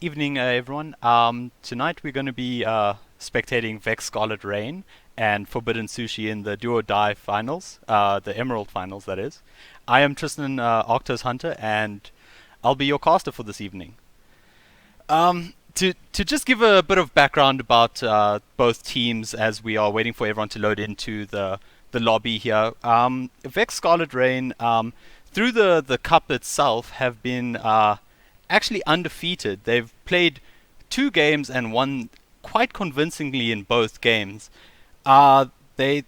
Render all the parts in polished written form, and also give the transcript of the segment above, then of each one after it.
Evening, everyone. Tonight we're going to be spectating VxScarlett Rain and Forbidden Sushi in the Do or Die finals, the Emerald finals, that is. I am Tristan Arctos Hunter, and I'll be your caster for this evening. To just give a bit of background about both teams as we are waiting for everyone to load into the lobby here. VxScarlett Rain, through the cup itself, have been actually undefeated. They've played 2 games and won quite convincingly in both games. They're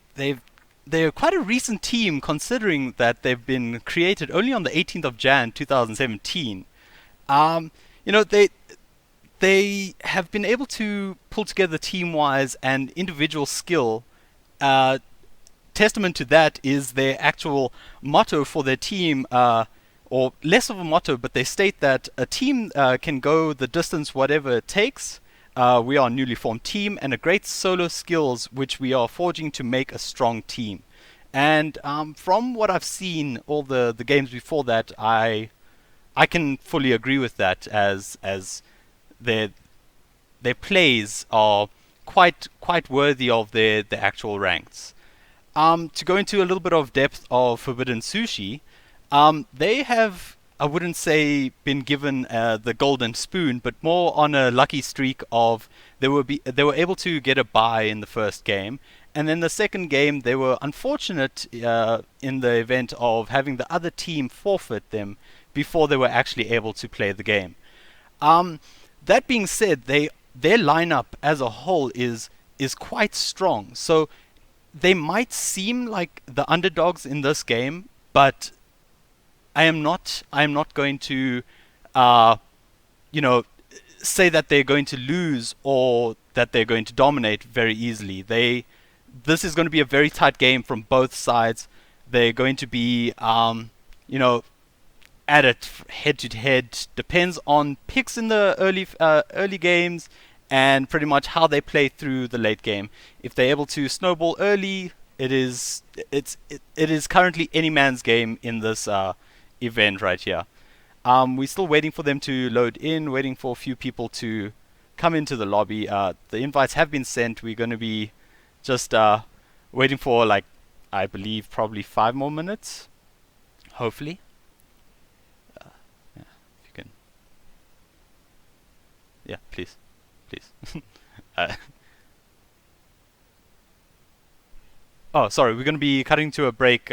quite a recent team, considering that they've been created only on the 18th of Jan 2017. They have been able to pull together team-wise and individual skill. Testament to that is their actual motto for their team, or less of a motto, but they state that a team can go the distance whatever it takes. We are a newly formed team and a great solo skills which we are forging to make a strong team. And from what I've seen, all the games before that, I can fully agree with that, as their plays are quite worthy of their actual ranks. To go into a little bit of depth of Forbidden Sushi, they have, I wouldn't say, been given the golden spoon, but more on a lucky streak of they were able to get a bye in the first game, and then the second game they were unfortunate in the event of having the other team forfeit them before they were actually able to play the game. That being said, their lineup as a whole is quite strong, so they might seem like the underdogs in this game, but I am not going to, say that they're going to lose or that they're going to dominate very easily. This is going to be a very tight game from both sides. They're going to be, at it head to head. Depends on picks in the early games and pretty much how they play through the late game. If they're able to snowball early, it is currently any man's game in this event right here. We're still waiting for them to load in, waiting for a few people to come into the lobby. The invites have been sent. We're going to be just waiting for, I believe, probably 5 more minutes, hopefully. Yeah, if you can. Yeah, please. Oh, sorry, we're going to be cutting to a break.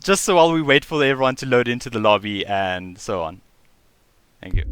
Just so while we wait for everyone to load into the lobby and so on. Thank you.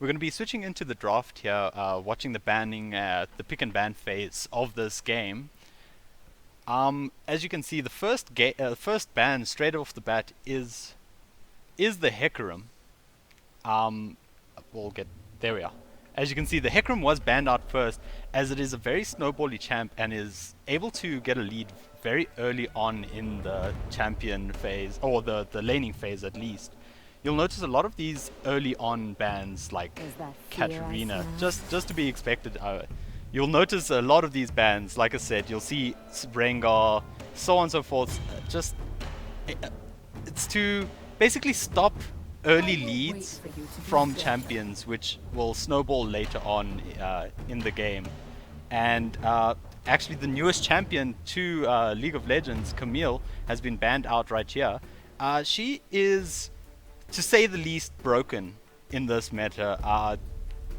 we're going to be switching into the draft here, watching the banning, the pick and ban phase of this game. As you can see, the first ban straight off the bat is the Hecarim. We'll get there. We are. As you can see, the Hecarim was banned out first, as it is a very snowbally champ and is able to get a lead very early on in the champion phase, or the laning phase at least. You'll notice a lot of these early on bans, like Katarina, just to be expected. You'll notice a lot of these bans, like I said, you'll see Rengar, so on and so forth. It's to basically stop early leads from champions, which will snowball later on in the game. And actually, the newest champion to League of Legends, Camille, has been banned out right here. She is, to say the least, broken in this meta.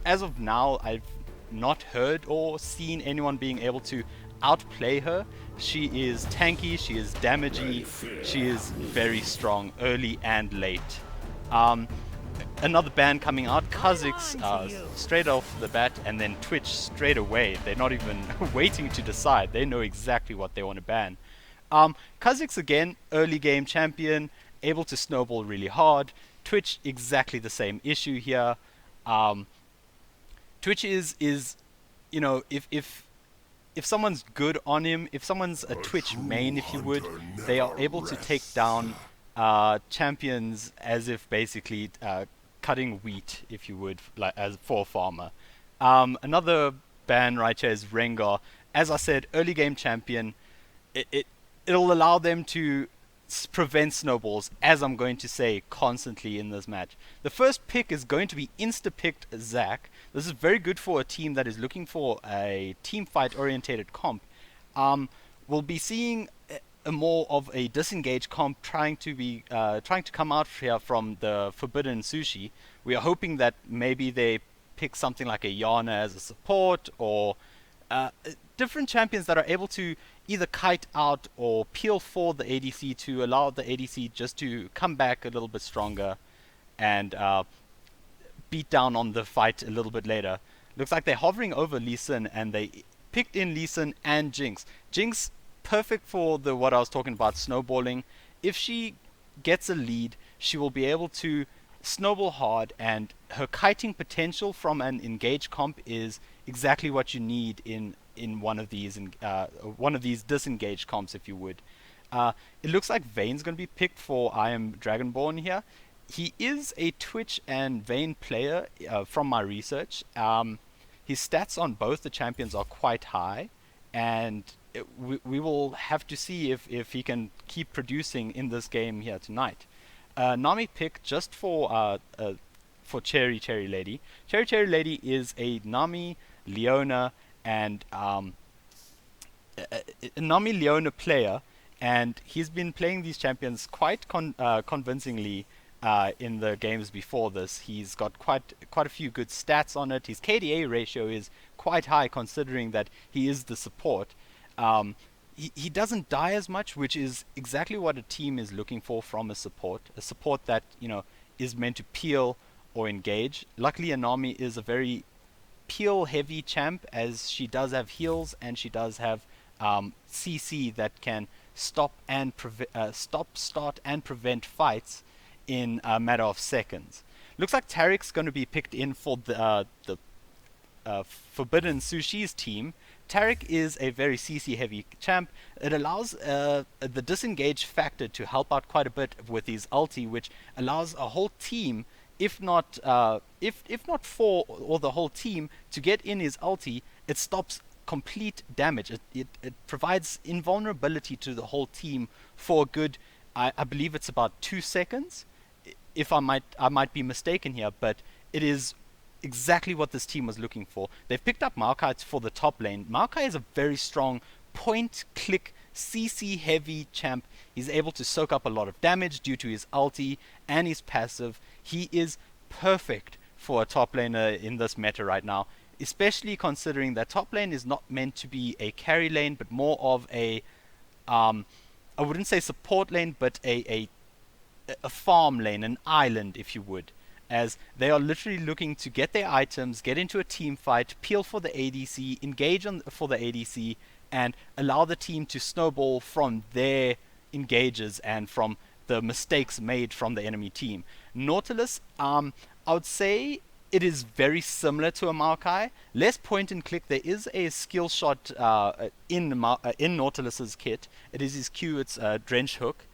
As of now, I've not heard or seen anyone being able to outplay her. She is tanky, she is damagey, she is very strong early and late. Another ban coming out, Kha'Zix, straight off the bat, and then Twitch straight away. They're not even waiting to decide. They know exactly what they want to ban. Kha'Zix again, early game champion, able to snowball really hard. Twitch, exactly the same issue here. Twitch is you know, if someone's good on him, if someone's a Twitch main, if you would, they are able to take down champions as if basically cutting wheat, if you would, like as for a farmer. Another ban right here is Rengar. As I said, early game champion. It'll allow them to prevent snowballs, as I'm going to say constantly in this match. The first pick is going to be insta-picked Zac. This is very good for a team that is looking for a team fight orientated comp. We'll be seeing a more of a disengaged comp trying to come out here from the forbidden Sushi. We are hoping that maybe they pick something like a Yana as a support, or different champions that are able to either kite out or peel for the ADC to allow the ADC just to come back a little bit stronger and beat down on the fight a little bit later. Looks like they're hovering over Lee Sin, and they picked in Lee Sin and Jinx. Jinx, perfect for what I was talking about, snowballing. If she gets a lead, she will be able to snowball hard, and her kiting potential from an engaged comp is exactly what you need in one of these disengaged comps, if you would. It looks like Vayne's going to be picked for I Am Dragonborn here. He is a Twitch and Vayne player from my research. His stats on both the champions are quite high, and we will have to see if he can keep producing in this game here tonight. Nami pick just for Cherry Lady. Cherry Lady is a Nami, Leona, and a Nami Leona player, and he's been playing these champions quite convincingly in the games before this. He's got quite a few good stats on it. His KDA ratio is quite high, considering that he is the support. He doesn't die as much, which is exactly what a team is looking for from a support that, you know, is meant to peel or engage. Luckily, Anami is a very peel heavy champ, as she does have heals and she does have CC that can start and prevent fights in a matter of seconds. Looks like Tariq's going to be picked in for the Forbidden Sushi's team. Tariq is a very CC heavy champ. It allows the disengage factor to help out quite a bit with his ulti, which allows a whole team, if not four or the whole team, to get in his ulti. It stops complete damage. It provides invulnerability to the whole team for a good, I believe it's about 2 seconds. If I might be mistaken here, but it is exactly what this team was looking for. They've picked up Maokai for the top lane. Maokai is a very strong point-click CC heavy champ. He's able to soak up a lot of damage due to his ulti and his passive. He is perfect for a top laner in this meta right now, especially considering that top lane is not meant to be a carry lane, but more of a I wouldn't say support lane, but a farm lane, an island, if you would. as they are literally looking to get their items, get into a team fight, peel for the ADC, engage for the ADC, and allow the team to snowball from their engages and from the mistakes made from the enemy team. Nautilus, I would say it is very similar to a Maokai. Less point and click. There is a skill shot in Nautilus's kit. It is his Q, it's Drench Hook.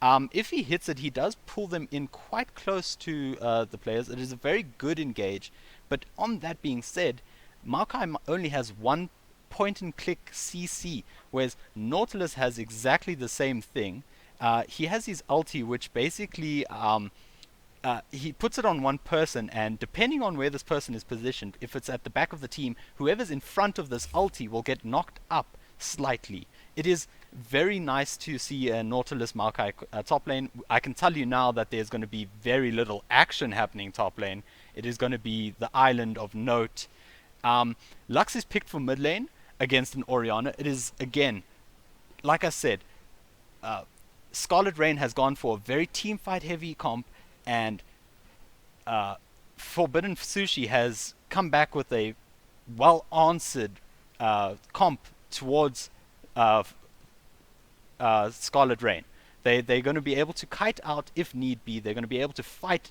If he hits it, he does pull them in quite close to the players. It is a very good engage. But on that being said, Maokai only has one point and click CC, whereas Nautilus has exactly the same thing. He has his ulti, which basically he puts it on one person, and depending on where this person is positioned, if it's at the back of the team, whoever's in front of this ulti will get knocked up slightly. It is very nice to see a Nautilus Maokai top lane. I can tell you now that there's going to be very little action happening top lane. It is going to be the island of note. Lux is picked for mid lane against an Orianna. It is, again, like I said, Scarlet Rain has gone for a very team fight heavy comp, and Forbidden Sushi has come back with a well answered comp towards Scarlet Rain. They're going to be able to kite out if need be. They're going to be able to fight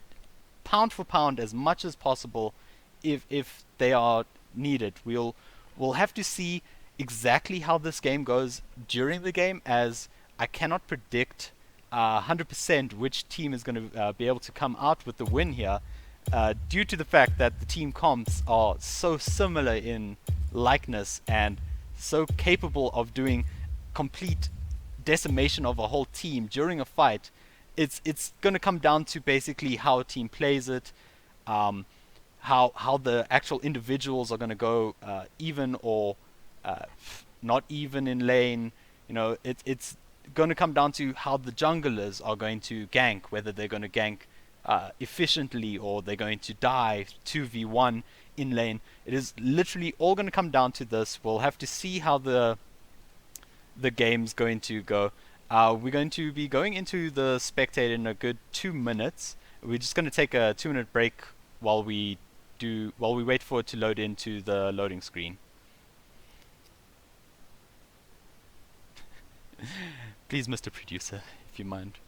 pound for pound as much as possible if they are needed. We'll have to see exactly how this game goes during the game, as I cannot predict 100% which team is going to be able to come out with the win here, due to the fact that the team comps are so similar in likeness and so capable of doing complete decimation of a whole team during a fight. It's going to come down to basically how a team plays it, how the actual individuals are going to go even or not even in lane. You know, it's going to come down to how the junglers are going to gank, whether they're going to gank efficiently or they're going to die 2v1 in lane. It is literally all going to come down to this. We'll have to see how the game's going to go. We're going to be going into the spectator in a good 2 minutes. We're just going to take a 2-minute break while we wait for it to load into the loading screen. Please, Mr. Producer, if you mind.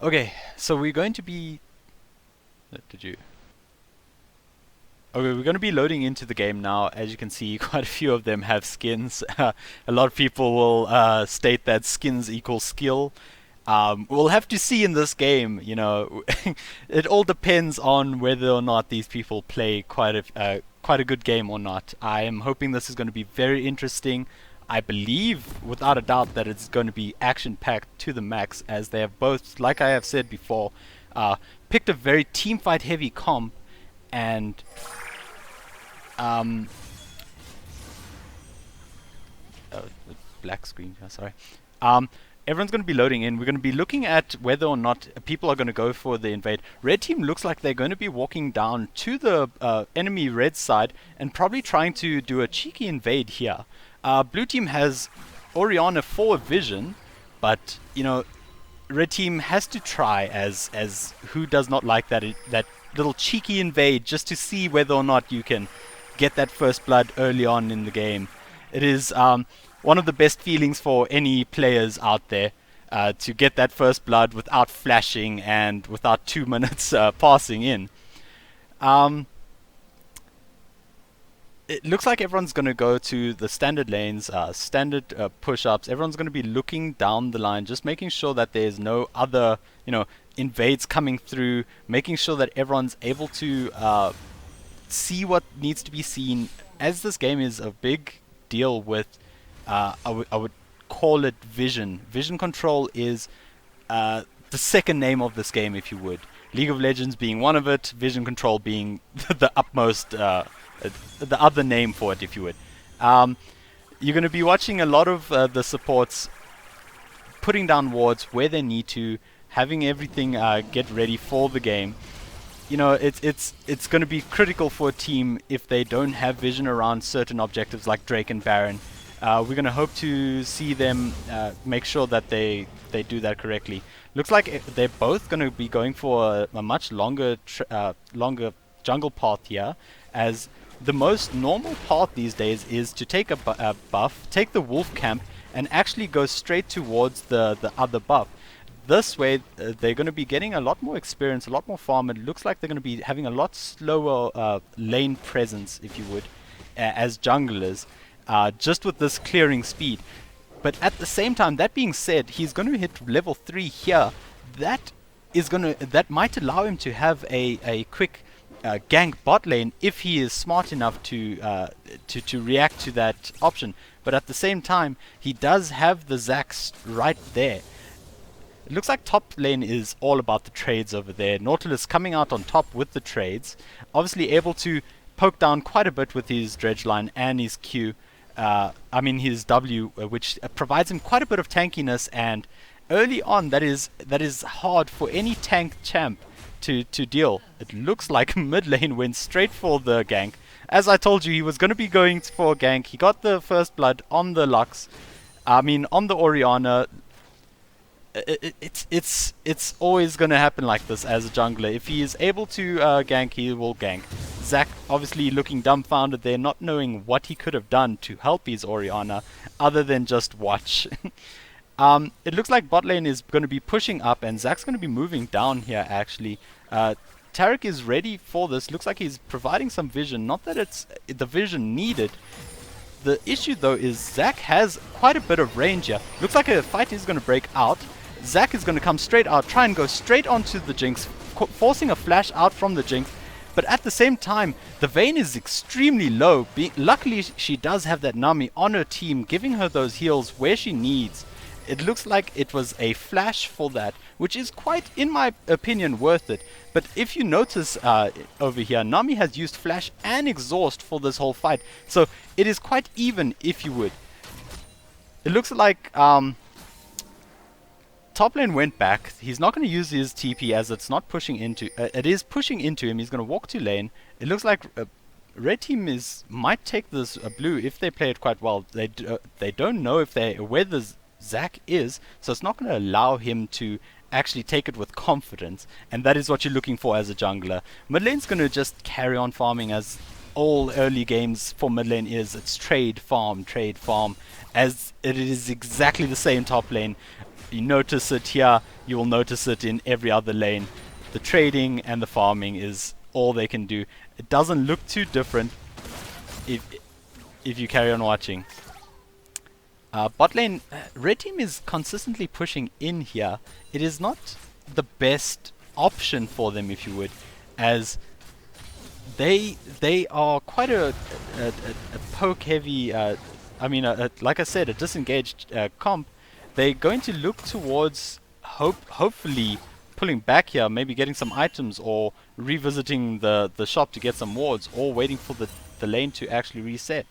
Okay, so we're going to be... Did you... Okay, we're going to be loading into the game now. As you can see, quite a few of them have skins. A lot of people will state that skins equal skill. We'll have to see in this game, you know. It all depends on whether or not these people play quite a good game or not. I am hoping this is going to be very interesting. I believe, without a doubt, that it's going to be action-packed to the max, as they have both, like I have said before, picked a very team-fight-heavy comp, and oh, the black screen. Sorry. Everyone's going to be loading in. We're going to be looking at whether or not people are going to go for the invade. Red team looks like they're going to be walking down to the enemy red side and probably trying to do a cheeky invade here. Blue team has Orianna for vision, but you know, red team has to try, as who does not like that little cheeky invade, just to see whether or not you can get that first blood early on in the game. It is one of the best feelings for any players out there, to get that first blood without flashing and without 2 minutes passing in. It looks like everyone's going to go to the standard lanes, standard push-ups. Everyone's going to be looking down the line, just making sure that there's no other, you know, invades coming through, making sure that everyone's able to see what needs to be seen, as this game is a big deal with, I would call it vision. Vision control is the second name of this game, if you would. League of Legends being one of it, vision control being the utmost, the other name for it, if you would. You're going to be watching a lot of the supports putting down wards where they need to, having everything get ready for the game. You know, it's going to be critical for a team if they don't have vision around certain objectives like Drake and Baron. We're going to hope to see them make sure that they do that correctly. Looks like they're both going to be going for a much longer jungle path here, as the most normal path these days is to take a buff, take the wolf camp, and actually go straight towards the other buff. This way, they're going to be getting a lot more experience, a lot more farm. It looks like they're going to be having a lot slower lane presence, if you would, as junglers, just with this clearing speed. But at the same time, that being said, he's going to hit level 3 here. That might allow him to have a quick gank bot lane if he is smart enough to react to that option. But at the same time, he does have the Zax right there. It looks like top lane is all about the trades over there. Nautilus coming out on top with the trades. Obviously able to poke down quite a bit with his dredge line and his Q. His W, which provides him quite a bit of tankiness, and early on that is hard for any tank champ to deal. It looks like mid lane went straight for the gank. As I told you, he was going to be going for a gank. He got the first blood on the Lux. On the Orianna. It's always going to happen like this as a jungler. If he is able to gank, he will gank. Zac obviously looking dumbfounded there, not knowing what he could have done to help his Orianna other than just watch. It looks like bot lane is going to be pushing up, and Zac's going to be moving down here actually. Taric is ready for this. Looks like he's providing some vision. Not that it's the vision needed. The issue though is Zac has quite a bit of range here. Looks like a fight is going to break out. Zac is going to come straight out, try and go straight onto the Jinx, forcing a flash out from the Jinx. But at the same time, the Vayne is extremely low. Luckily, she does have that Nami on her team, giving her those heals where she needs. It looks like it was a flash for that, which is quite, in my opinion, worth it. But if you notice over here, Nami has used flash and exhaust for this whole fight. So it is quite even, if you would. It looks like top lane went back. He's not going to use his TP as it's not pushing into... it is pushing into him. He's going to walk to lane. It looks like red team might take this blue if they play it quite well. They don't know where the Zac is, so it's not going to allow him to actually take it with confidence, and that is what you're looking for as a jungler. Mid lane's going to just carry on farming, as all early games for mid lane is. It's trade, farm, as it is exactly the same top lane. You notice it here, you will notice it in every other lane. The trading and the farming is all they can do. It doesn't look too different if you carry on watching. Bot lane, red team is consistently pushing in here. It is not the best option for them, if you would, as they are quite a poke heavy, like I said, a disengaged comp. They're going to look towards hopefully pulling back here, maybe getting some items or revisiting the shop to get some wards, or waiting for the lane to actually reset.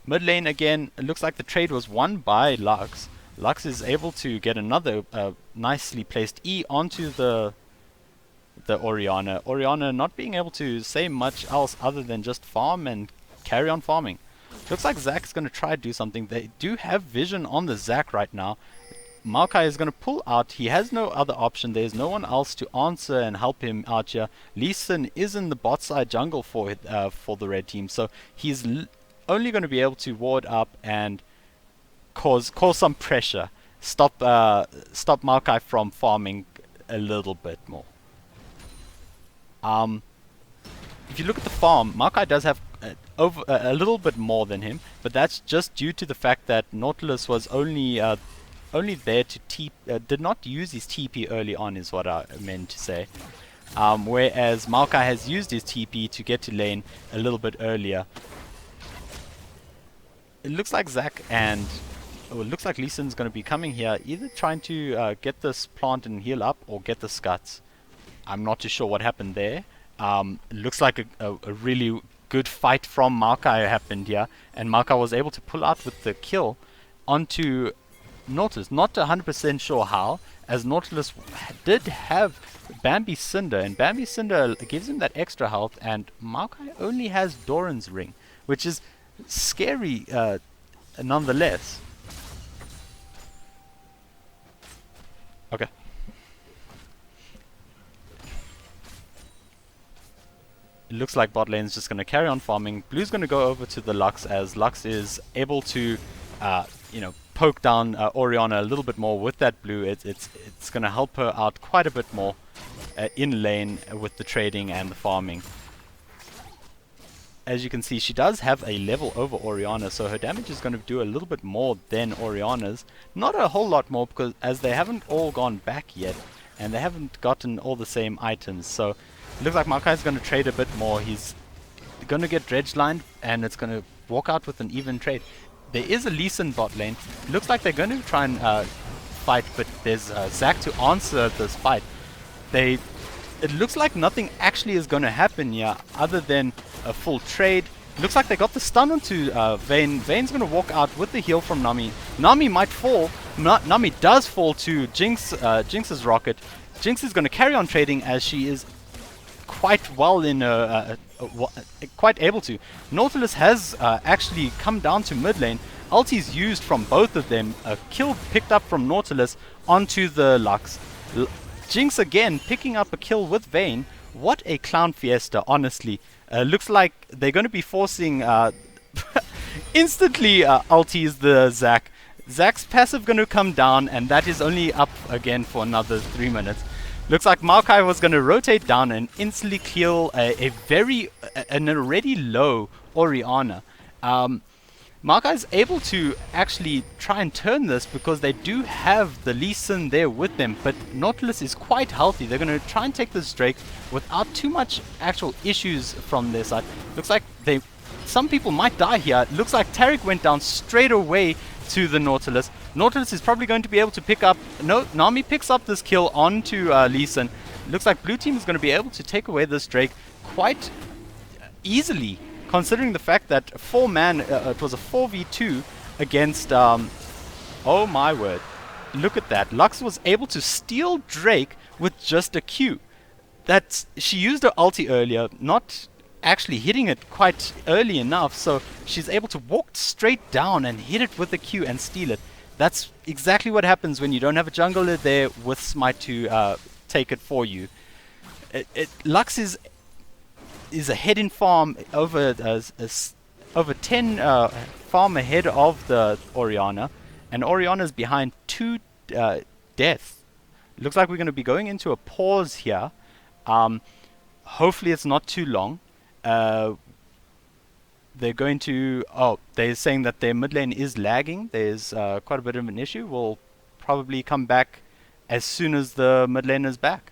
Mid lane again, it looks like the trade was won by Lux. Lux is able to get another nicely placed E onto the Orianna. Orianna not being able to say much else other than just farm and carry on farming. Looks like Zack's going to try to do something. They do have vision on the Zack right now. Maokai is going to pull out. He has no other option. There's no one else to answer and help him out here. Lee Sin is in the bot side jungle for the red team, so he's only going to be able to ward up and cause some pressure. Stop Maokai from farming a little bit more. If you look at the farm, Maokai does have a little bit more than him, but that's just due to the fact that Nautilus was only there to did not use his TP early on, is what I meant to say. Whereas Maokai has used his TP to get to lane a little bit earlier. It looks like Zack and it looks like Lee Sin's going to be coming here, either trying to get this plant and heal up or get the scuts. I'm not too sure what happened there. It looks like a really good fight from Maokai happened here, and Maokai was able to pull out with the kill onto Nautilus. Not 100% sure how, as Nautilus did have Bambi Cinder, and Bambi Cinder gives him that extra health, and Maokai only has Doran's Ring, which is scary nonetheless. Okay. It looks like bot lane is just going to carry on farming. Blue's going to go over to the Lux, as Lux is able to, poke down Orianna a little bit more with that blue. It's going to help her out quite a bit more in lane with the trading and the farming. As you can see, she does have a level over Orianna, so her damage is going to do a little bit more than Orianna's. Not a whole lot more, because as they haven't all gone back yet, and they haven't gotten all the same items, so it looks like Maokai is going to trade a bit more. He's going to get dredge lined, and it's going to walk out with an even trade. There is a Lee Sin bot lane. It looks like they're going to try and fight, but there's Zack to answer this fight. It looks like nothing actually is going to happen here other than a full trade. Looks like they got the stun onto Vayne. Vayne's going to walk out with the heal from Nami. Nami might fall. Nami does fall to Jinx's rocket. Jinx is going to carry on trading, as she is quite well in quite able to. Nautilus has actually come down to mid lane. Ulti's used from both of them. A kill picked up from Nautilus onto the Lux. Jinx again picking up a kill with Vayne. What a clown fiesta, honestly. Looks like they're going to be forcing instantly ulties the Zack. Zack's passive going to come down, and that is only up again for another 3 minutes. Looks like Maokai was going to rotate down and instantly kill an already low Orianna. Maokai is able to actually try and turn this because they do have the Lee Sin there with them, but Nautilus is quite healthy. They're going to try and take this Drake without too much actual issues from their side. Looks like some people might die here. Looks like Taric went down straight away to the Nautilus. Nautilus is probably going to be able to pick up... No, Nami picks up this kill onto Lee Sin. Looks like blue team is going to be able to take away this Drake quite easily, considering the fact that it was a 4v2 against... oh my word. Look at that. Lux was able to steal Drake with just a Q. She used her ulti earlier, not actually hitting it quite early enough, so she's able to walk straight down and hit it with a Q and steal it. That's exactly what happens when you don't have a jungler there with Smite to take it for you. Lux is ahead in farm, over 10 farm ahead of the Orianna, and Orianna's behind 2 death. Looks like we're going to be going into a pause here. Hopefully it's not too long. They're going to... Oh, they're saying that their mid lane is lagging. There's quite a bit of an issue. We'll probably come back as soon as the mid lane is back.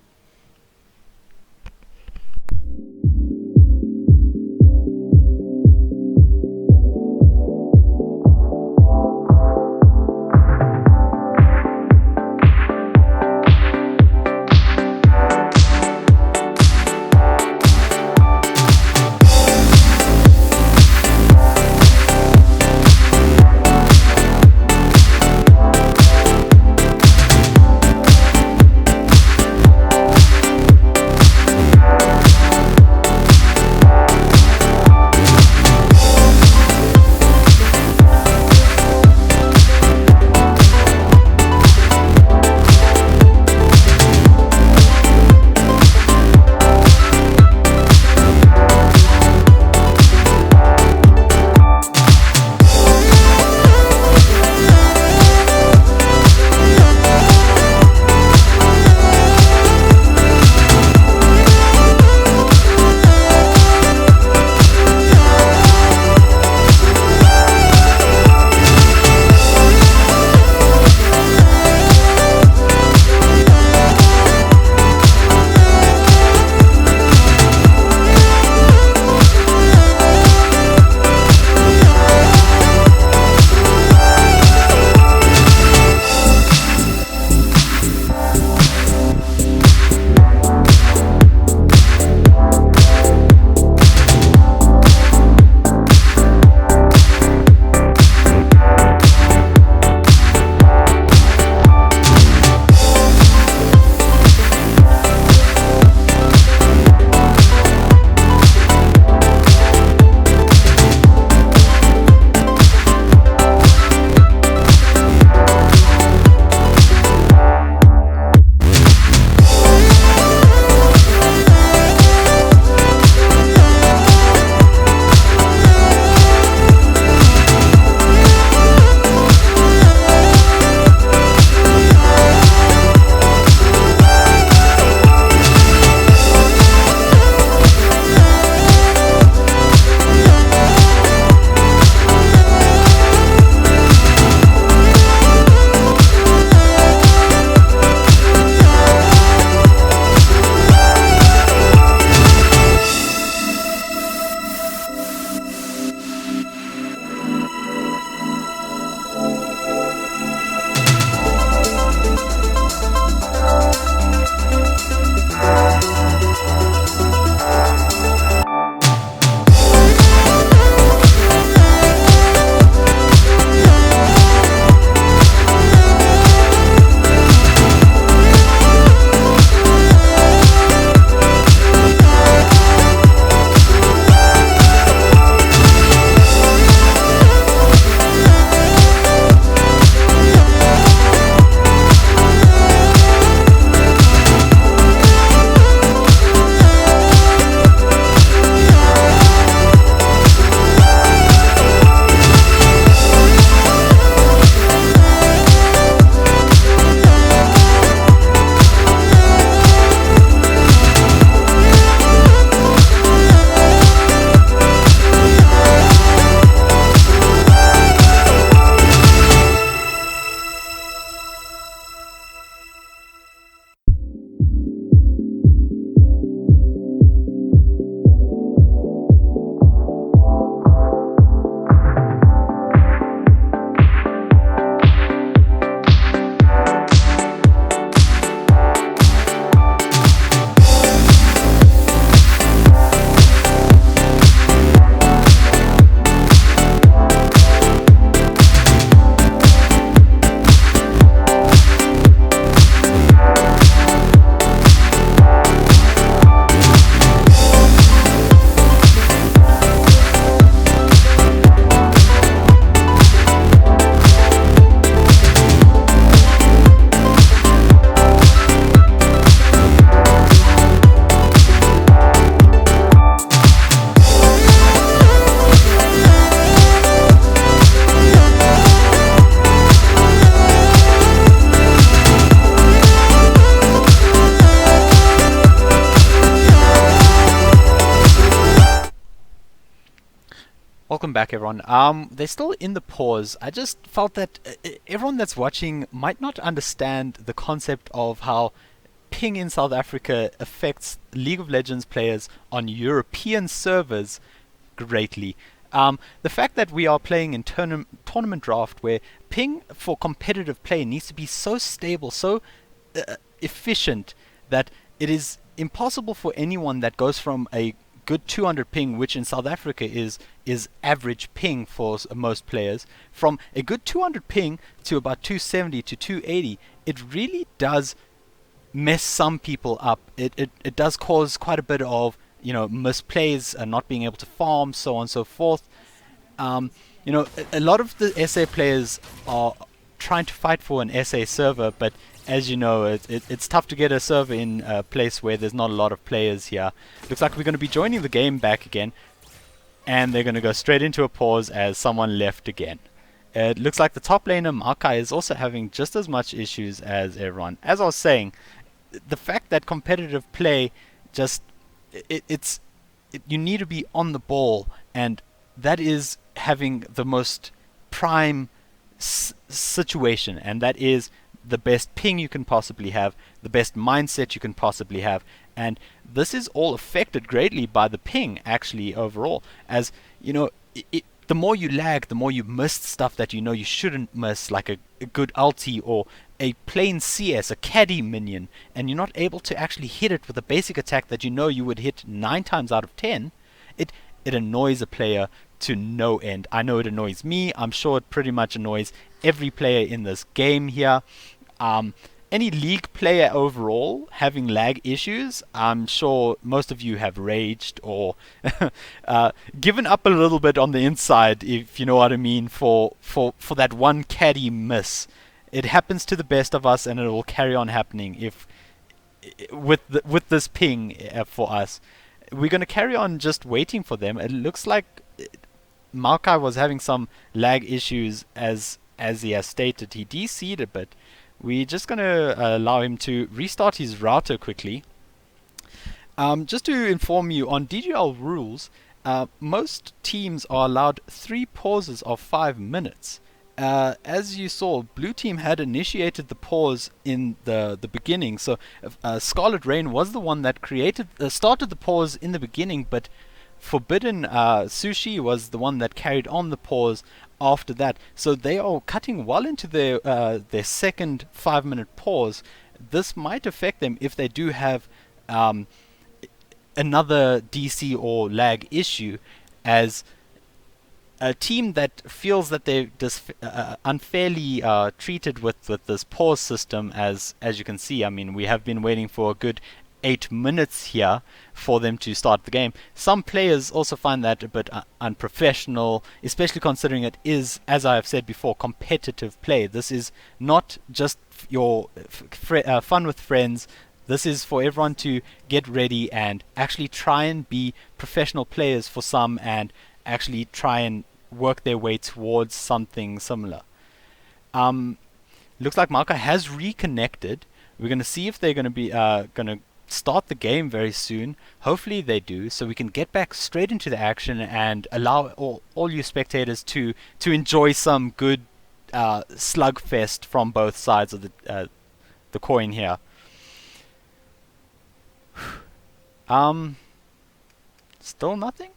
welcome back, everyone. They're still in the pause. I just felt that everyone that's watching might not understand the concept of how ping in South Africa affects League of Legends players on European servers greatly. The fact that we are playing in tournament draft, where ping for competitive play needs to be so stable, so efficient, that it is impossible for anyone that goes from a good 200 ping, which in South Africa is average ping for most players, from a good 200 ping to about 270 to 280, it really does mess some people up. It does cause quite a bit of, you know, misplays and not being able to farm, so on and so forth. You know, a lot of the SA players are trying to fight for an SA server, but as you know, it's tough to get a server in a place where there's not a lot of players here. Looks like we're going to be joining the game back again, and they're going to go straight into a pause as someone left again. It looks like the top laner, Makai, is also having just as much issues as everyone. As I was saying, the fact that competitive play just... you need to be on the ball, and that is having the most prime situation, and that is the best ping you can possibly have, the best mindset you can possibly have, and this is all affected greatly by the ping, actually, overall. As you know, the more you lag, the more you miss stuff that you know you shouldn't miss, like a good ulti or a plain CS, a caddy minion, and you're not able to actually hit it with a basic attack that you know you would hit 9 times out of 10. It annoys a player to no end. I know it annoys me. I'm sure it pretty much annoys every player in this game here. Any League player overall having lag issues, I'm sure most of you have raged or given up a little bit on the inside, if you know what I mean, for that one caddy miss. It happens to the best of us, and it will carry on happening with this ping for us. We're going to carry on just waiting for them. It looks like Makai was having some lag issues, as he has stated. He DC'd a bit. We're just going to allow him to restart his router quickly. Just to inform you, on DGL rules, most teams are allowed 3 pauses of 5 minutes. As you saw, Blue Team had initiated the pause in the beginning, so Scarlett Rain was the one that started the pause in the beginning, but Forbidden Sushi was the one that carried on the pause after that. So they are cutting well into their second 5-minute pause. This might affect them if they do have another DC or lag issue, as a team that feels that they're just unfairly treated with this pause system, as you can see. I mean, we have been waiting for a good 8 minutes here for them to start the game. Some players also find that a bit unprofessional, especially considering it is, as I have said before, competitive play. This is not just your fun with friends. This is for everyone to get ready and actually try and be professional players for some, and actually try and work their way towards something similar. Looks like Marka has reconnected. We're going to see if they're going to be going to start the game very soon. Hopefully they do, so we can get back straight into the action and allow all you spectators to enjoy some good slugfest from both sides of the coin here. Still nothing?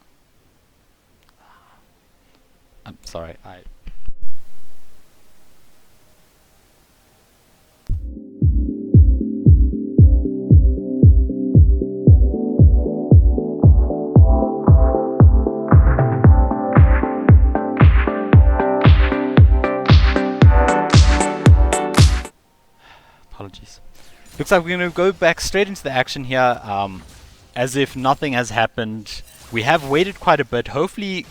I'm sorry, apologies. Looks like we're going to go back straight into the action here, as if nothing has happened. We have waited quite a bit. Hopefully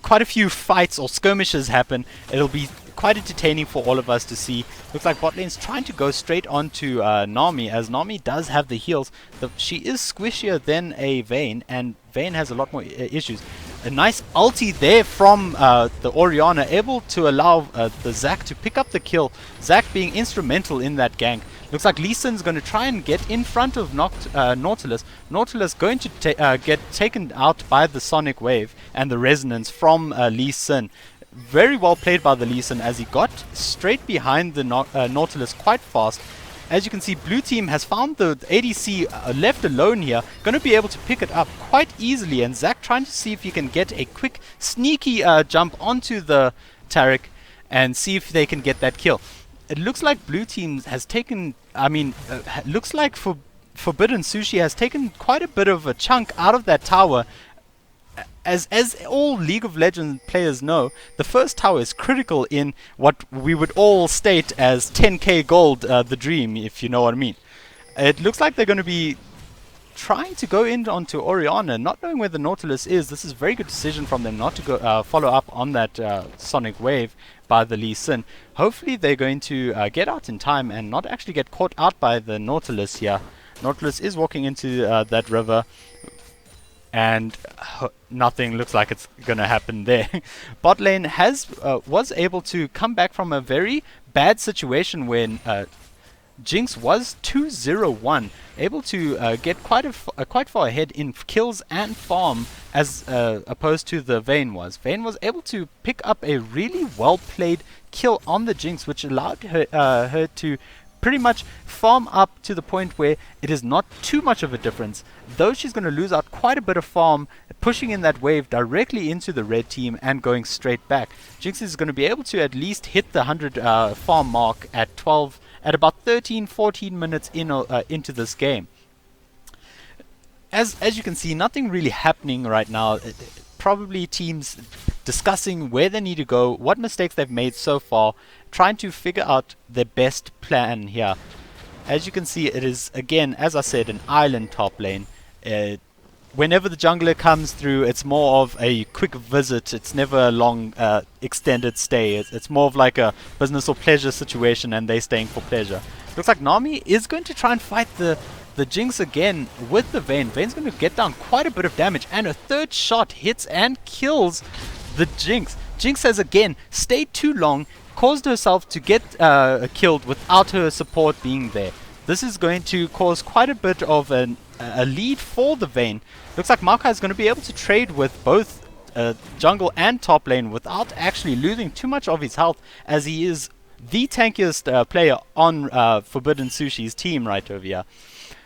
quite a few fights or skirmishes happen. It'll be quite entertaining for all of us to see. Looks like bot lane's trying to go straight onto Nami, as Nami does have the heals. She is squishier than a Vayne, and Vayne has a lot more issues. A nice ulti there from the Orianna, able to allow the Zac to pick up the kill. Zac being instrumental in that gank. Looks like Lee Sin's going to try and get in front of Nautilus. Nautilus going to get taken out by the Sonic Wave and the Resonance from Lee Sin. Very well played by the Lee Sin as he got straight behind the Nautilus quite fast. As you can see, blue team has found the ADC left alone here, going to be able to pick it up quite easily, and Zack trying to see if he can get a quick sneaky jump onto the Taric and see if they can get that kill. It looks like blue team has taken, looks like Forbidden Sushi has taken quite a bit of a chunk out of that tower. As all League of Legends players know, the first tower is critical in what we would all state as 10k gold, the dream, if you know what I mean. It looks like they're going to be trying to go in onto Orianna, not knowing where the Nautilus is. This is a very good decision from them not to go follow up on that Sonic Wave by the Lee Sin. Hopefully they're going to get out in time and not actually get caught out by the Nautilus here. Nautilus is walking into that river, and nothing looks like it's gonna happen there. Bot lane was able to come back from a very bad situation when Jinx was 2-0-1, able to get quite far ahead in kills and farm as opposed to the Vayne was. Vayne was able to pick up a really well played kill on the Jinx, which allowed her to pretty much farm up to the point where it is not too much of a difference, though she's going to lose out quite a bit of farm, pushing in that wave directly into the red team and going straight back. Jinx is going to be able to at least hit the 100 farm mark at about 13-14 minutes into this game. As you can see, nothing really happening right now. Probably teams discussing where they need to go, what mistakes they've made so far, trying to figure out their best plan here. As you can see, it is, again, as I said, an island top lane. Whenever the jungler comes through, it's more of a quick visit. It's never a long extended stay. It's more of like a business or pleasure situation, and they're staying for pleasure. Looks like Nami is going to try and fight the Jinx again with the Vayne. Vayne's going to get down quite a bit of damage, and a third shot hits and kills the Jinx. Jinx has again stayed too long, caused herself to get killed without her support being there. This is going to cause quite a bit of a lead for the Vayne. Looks like Maokai is going to be able to trade with both jungle and top lane without actually losing too much of his health, as he is the tankiest player on Forbidden Sushi's team right over here.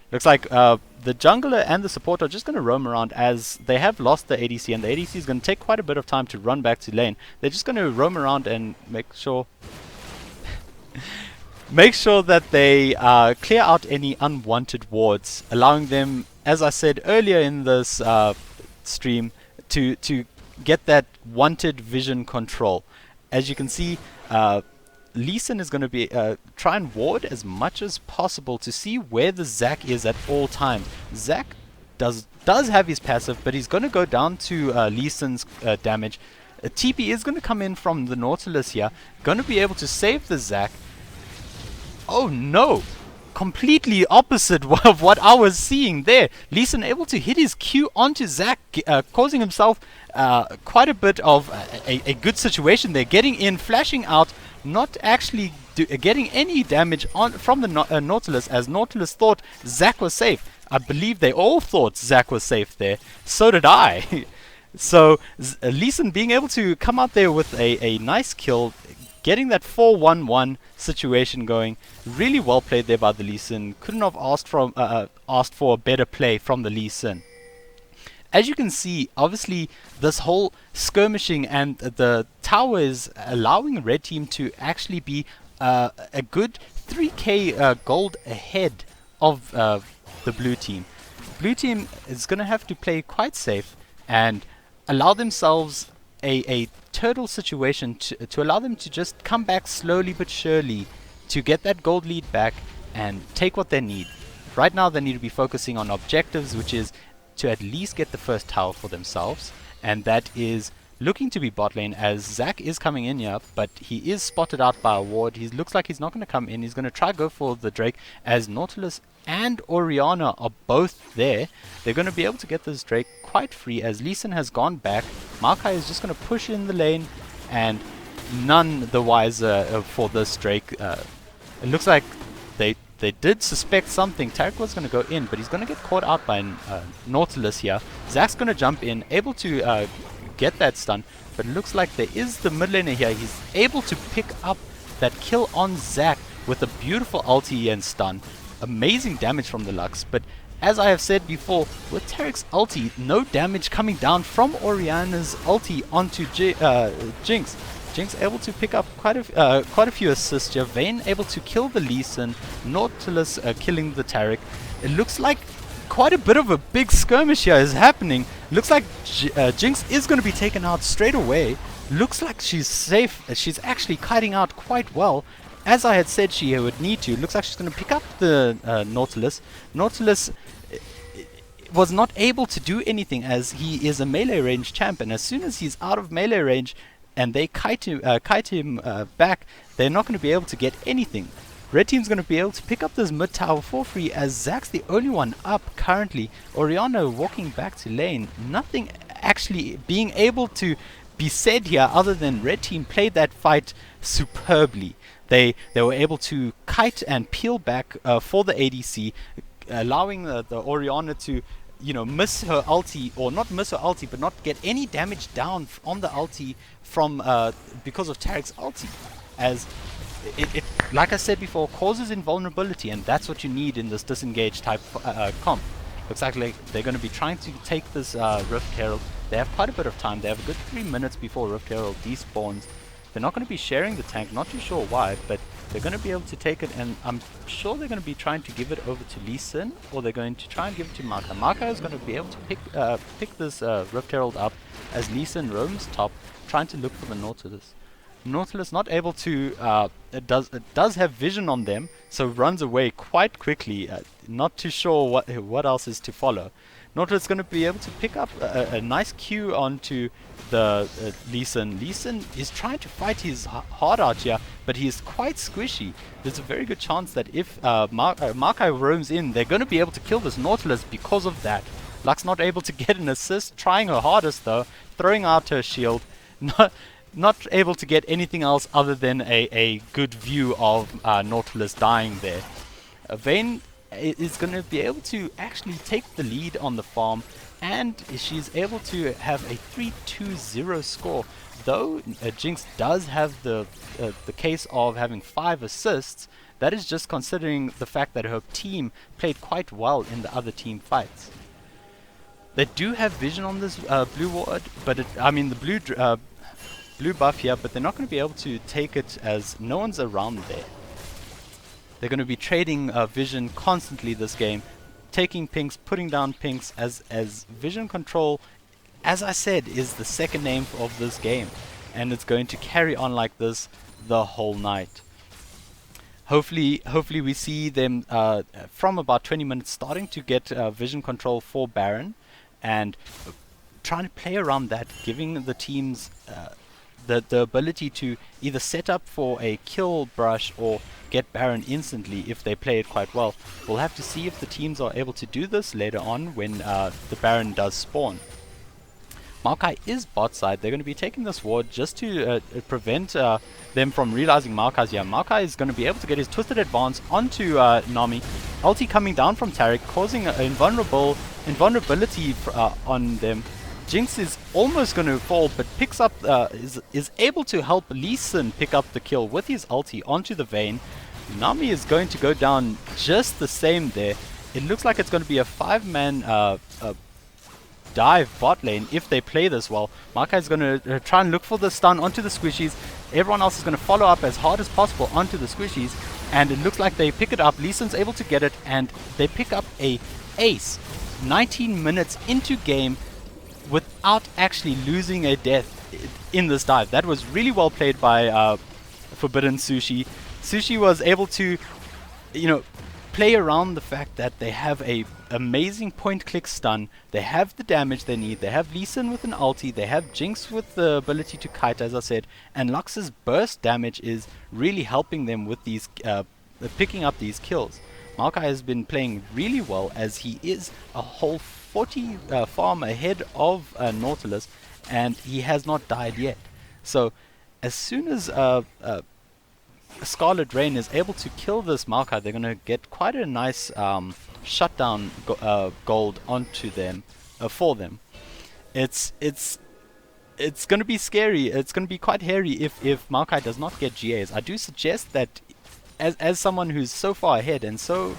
Looks like the jungler and the support are just going to roam around, as they have lost the ADC, and the ADC is going to take quite a bit of time to run back to lane. They're just going to roam around and make sure that they clear out any unwanted wards, allowing them, as I said earlier in this stream, to get that wanted vision control. As you can see, Lee Sin is going to be try and ward as much as possible to see where the Zac is at all times. Zac does have his passive, but he's going to go down to Lee Sin's damage. A TP is going to come in from the Nautilus here, going to be able to save the Zac. Oh no! Completely opposite of what I was seeing there. Lee Sin able to hit his Q onto Zac, causing himself quite a bit of a good situation there. Getting in, flashing out, not actually getting any damage from the Nautilus, as Nautilus thought Zac was safe. I believe they all thought Zac was safe there. So did I. So Lee Sin being able to come out there with a nice kill, getting that 4-1-1 situation going. Really well played there by the Lee Sin. Couldn't have asked for a better play from the Lee Sin. As you can see, obviously this whole skirmishing and the tower is allowing red team to actually be a good 3k gold ahead of the blue team. Blue team is going to have to play quite safe and allow themselves a turtle situation to allow them to just come back slowly but surely to get that gold lead back and take what they need. Right now they need to be focusing on objectives, which is to at least get the first tower for themselves, and that is looking to be bot lane, as Zac is coming in here, but he is spotted out by a ward. He looks like he's not going to come in. He's going to try go for the Drake, as Nautilus and Orianna are both there. They're going to be able to get this Drake quite free, as Lee Sin has gone back. Maokai is just going to push in the lane, and none the wiser for this Drake. It looks like they they did suspect something. Tarek was going to go in, but he's going to get caught out by Nautilus here. Zach's going to jump in, able to get that stun, but it looks like there is the mid laner here. He's able to pick up that kill on Zach with a beautiful ulti and stun. Amazing damage from the Lux, but as I have said before, with Tarek's ulti, no damage coming down from Orianna's ulti onto Jinx. Jinx able to pick up quite a few assists here. Vayne able to kill the Lee Sin. Nautilus killing the Tarek. It looks like quite a bit of a big skirmish here is happening. Looks like Jinx is going to be taken out straight away. Looks like she's safe. She's actually kiting out quite well, as I had said she would need to. Looks like she's going to pick up the Nautilus. Nautilus was not able to do anything as he is a melee range champ, and as soon as he's out of melee range and they kite him back, they're not going to be able to get anything. Red team's going to be able to pick up this mid tower for free as Zach's the only one up currently. Orianna walking back to lane. Nothing actually being able to be said here other than red team played that fight superbly. They were able to kite and peel back for the ADC, allowing the Orianna to miss her ulti, or not miss her ulti, but not get any damage down on the ulti from because of Tarek's ulti, as it like I said before, causes invulnerability, and that's what you need in this disengage type comp. Looks like they're going to be trying to take this Rift Herald. They have quite a bit of time. They have a good 3 minutes before Rift Herald despawns. They're not going to be sharing the tank, not too sure why, but they're going to be able to take it, and I'm sure they're going to be trying to give it over to Lee Sin, or they're going to try and give it to Maka. Maka is going to be able to pick this Rift Herald up as Lee Sin roams top, trying to look for the Nautilus. Nautilus not able to, it does have vision on them, so runs away quite quickly, not too sure what else is to follow. Nautilus is going to be able to pick up a nice Q onto the Lee Sin. Lee Sin is trying to fight his heart out here, but he is quite squishy. There's a very good chance that if Makai roams in, they're going to be able to kill this Nautilus because of that. Lux not able to get an assist, trying her hardest though, throwing out her shield. Not able to get anything else other than a good view of Nautilus dying there. Vayne is going to be able to actually take the lead on the farm, and she's able to have a 3-2-0 score. Though Jinx does have the case of having 5 assists, that is just considering the fact that her team played quite well in the other team fights. They do have vision on this blue ward, but the blue buff here, but they're not going to be able to take it as no one's around there. They're going to be trading vision constantly this game, taking pinks, putting down pinks, as vision control, as I said, is the second name of this game, and it's going to carry on like this the whole night. Hopefully we see them from about 20 minutes starting to get vision control for Baron, and trying to play around that, giving the teams the ability to either set up for a kill brush or get Baron instantly if they play it quite well. We'll have to see if the teams are able to do this later on when the Baron does spawn. Maokai is bot side. They're going to be taking this ward just to prevent them from realizing Maokai's here. Maokai is going to be able to get his Twisted Advance onto Nami. Ulti coming down from Tarek, causing invulnerability on them. Jinx is almost going to fall, but picks up, is able to help Lee Sin pick up the kill with his ulti onto the Vayne. Nami is going to go down just the same there. It looks like it's going to be a 5-man dive bot lane if they play this well. Makai is going to try and look for the stun onto the squishies. Everyone else is going to follow up as hard as possible onto the squishies, and it looks like they pick it up. Lee Sin's able to get it, and they pick up a ace 19 minutes into game without actually losing a death in this dive. That was really well played by Forbidden Sushi. Sushi was able to, play around the fact that they have a amazing point-click stun. They have the damage they need. They have Lee Sin with an ulti. They have Jinx with the ability to kite, as I said. And Lux's burst damage is really helping them with these, picking up these kills. Maokai has been playing really well as he is a whole 40 farm ahead of Nautilus, and he has not died yet. So as soon as Scarlet Rain is able to kill this Maokai, they're going to get quite a nice shutdown gold onto them, for them. It's going to be scary. It's going to be quite hairy if Maokai does not get GAs. I do suggest that as someone who's so far ahead and so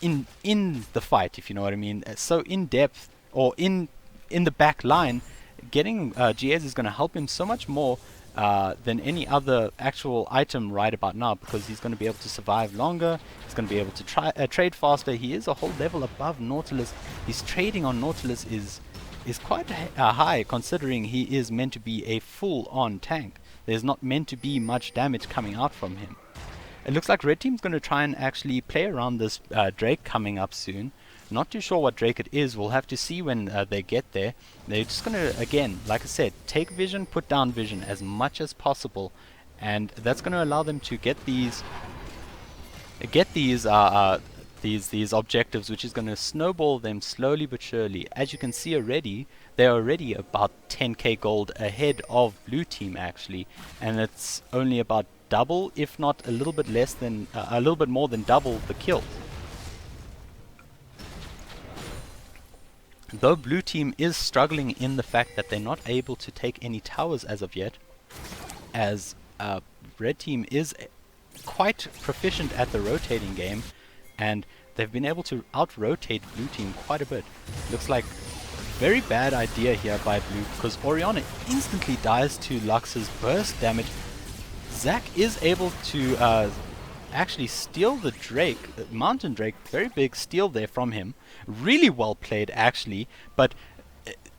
in the fight, if you know what I mean, so in depth or in the back line, getting GAs is going to help him so much more than any other actual item right about now, because he's going to be able to survive longer, he's going to be able to trade faster. He is a whole level above Nautilus. His trading on Nautilus is quite high, considering he is meant to be a full-on tank. There's not meant to be much damage coming out from him. It looks like Red Team's going to try and actually play around this Drake coming up soon. Not too sure what Drake it is. We'll have to see when they get there. They're just going to, again, like I said, take vision, put down vision as much as possible, and that's going to allow them to get these objectives, which is going to snowball them slowly but surely. As you can see already, they're already about 10k gold ahead of blue team actually, and it's only about double, if not a little bit less than, a little bit more than double the kills. Though blue team is struggling in the fact that they're not able to take any towers as of yet, as red team is quite proficient at the rotating game, and they've been able to out-rotate blue team quite a bit. Looks like a very bad idea here by blue, because Orianna instantly dies to Lux's burst damage. Zac is able to actually steal the Drake, Mountain Drake, very big steal there from him. Really well played actually, but